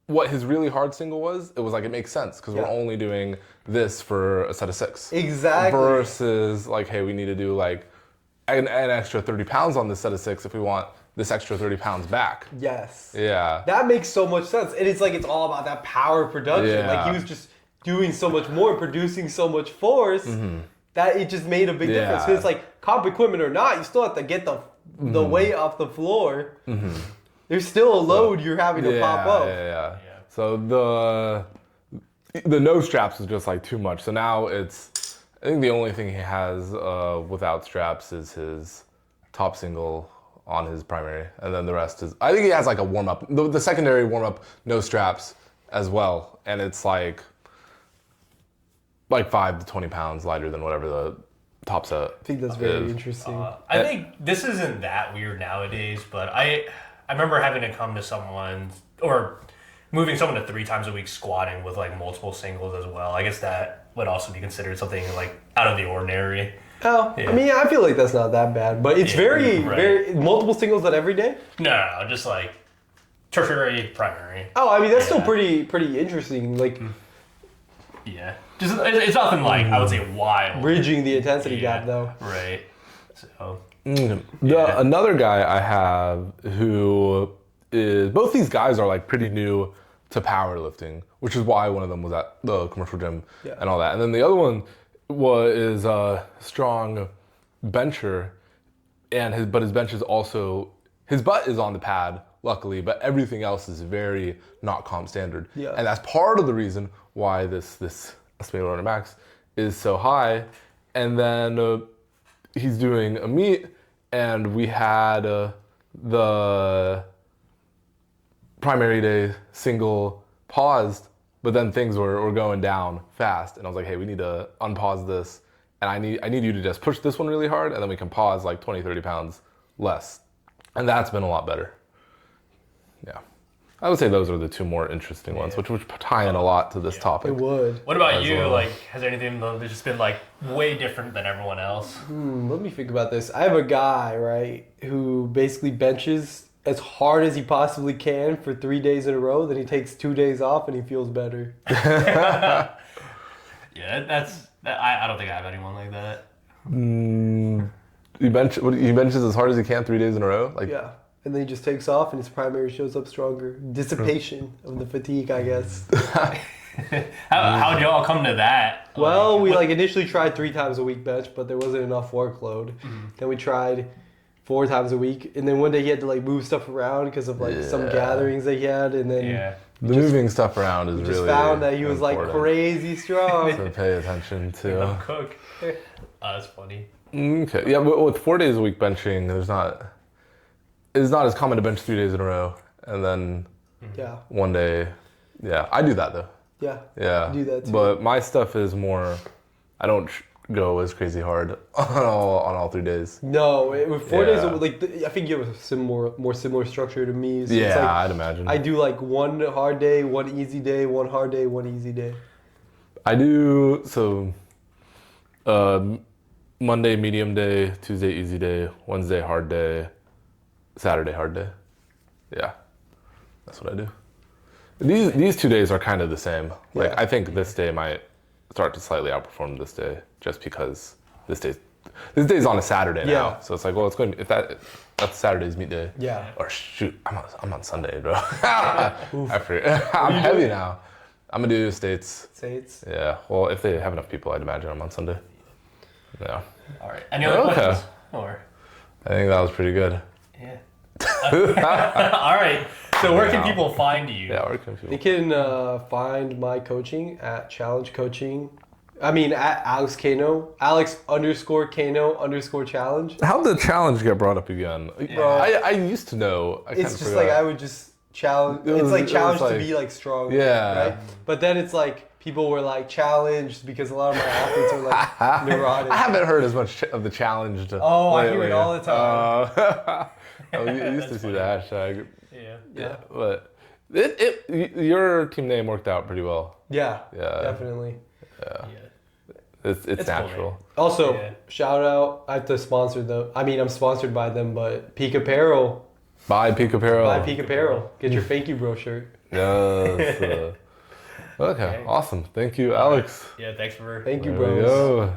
what his really hard single was. It was like it makes sense because we're only doing this for a set of 6 exactly versus like, hey, we need to do like an extra 30 pounds on this set of 6 if we want this extra 30 pounds back. That makes so much sense. And it's like it's all about that power production. Like he was just doing so much more, producing so much force that it just made a big difference. Because it's like comp equipment or not, you still have to get the weight off the floor. There's still a load you're having to pop up. So the no straps is just like too much. So now I think the only thing he has without straps is his top single on his primary, and then the rest is, I think he has like a warm up, the secondary warm up, no straps as well, and it's like 5 to 20 pounds lighter than whatever the top set. I think that's very interesting. I think this isn't that weird nowadays, but I remember having to come to someone or moving someone to 3 times a week squatting with like multiple singles as well. I guess that would also be considered something like out of the ordinary. Oh, I mean, I feel like that's not that bad, but it's very multiple singles at every day. No, just like tertiary, primary. Oh, I mean that's still pretty interesting. Like, Yeah. Just it's nothing like I would say wild. Bridging the intensity gap though. Right. So. Another guy I have who is both these guys are like pretty new to powerlifting, which is why one of them was at the commercial gym and all that, and then the other one is a strong bencher, and his bench is also his butt is on the pad, luckily, but everything else is very not comp standard, and that's part of the reason why this estimated lower max is so high, and then. He's doing a meet, and we had the primary day single paused, but then things were going down fast, and I was like, hey, we need to unpause this, and I need you to just push this one really hard, and then we can pause like 20, 30 pounds less, and that's been a lot better. Yeah. I would say those are the two more interesting ones, which would tie in a lot to this topic. It would. What about you? Well. Like, has anything that's just been like way different than everyone else? Let me think about this. I have a guy, right, who basically benches as hard as he possibly can for 3 days in a row. Then he takes 2 days off and he feels better. Yeah, I don't think I have anyone like that. He benches as hard as he can 3 days in a row? Like, yeah. And then he just takes off and his primary shows up stronger. Dissipation of the fatigue, I guess. How'd y'all come to that? Well, we initially tried 3 times a week bench, but there wasn't enough workload. Mm-hmm. Then we tried 4 times a week. And then one day he had to move stuff around because of some gatherings that he had. And then the moving stuff around is really just found that he was crazy strong. So pay attention to. Cook. That's funny. Okay. Yeah, but with 4 days a week benching, it's not as common to bench 3 days in a row, and then one day. Yeah, I do that though. Yeah, I do that too. But my stuff is more. I don't go as crazy hard on all 3 days. No, with 4 days, I think you have a more similar structure to me. So yeah, I'd imagine. I do 1 hard day, 1 easy day, 1 hard day, 1 easy day. I do Monday medium day, Tuesday easy day, Wednesday hard day. Saturday hard day. Yeah, that's what I do. These 2 days are kind of the same. I think this day might start to slightly outperform this day, just because this day's on a Saturday now. So it's it's going to, that's Saturday's meet day. Yeah. Or shoot, I'm on Sunday, bro. I forget. I'm heavy now. I'm gonna do States. States. Yeah. Well, if they have enough people, I'd imagine I'm on Sunday. Yeah. All right. Any other questions? Or? I think that was pretty good. Yeah. All right. So where can people find you? Yeah, where can people? They can find my coaching at Challenge Coaching. I mean, at Alex Cano. Alex_Cano_challenge. How'd the challenge get brought up again? Yeah. I used to know. It's just I would just challenge. It's challenge to be strong. Yeah. Right? But then it's people were challenged because a lot of my athletes are neurotic. I haven't heard as much of the challenge. I hear it all the time. You used to see the hashtag. Yeah. But your team name worked out pretty well. Yeah. Definitely. Yeah. It's natural. Cool, also, shout out. I have to sponsor them. I mean, I'm sponsored by them, but Peak Apparel. Buy Peak Apparel. Buy Peak Apparel. Get your Thank You Bro shirt. Yes. Okay. Awesome. Thank you, Alex. Yeah. Thanks for. Thank you, There we bros. go.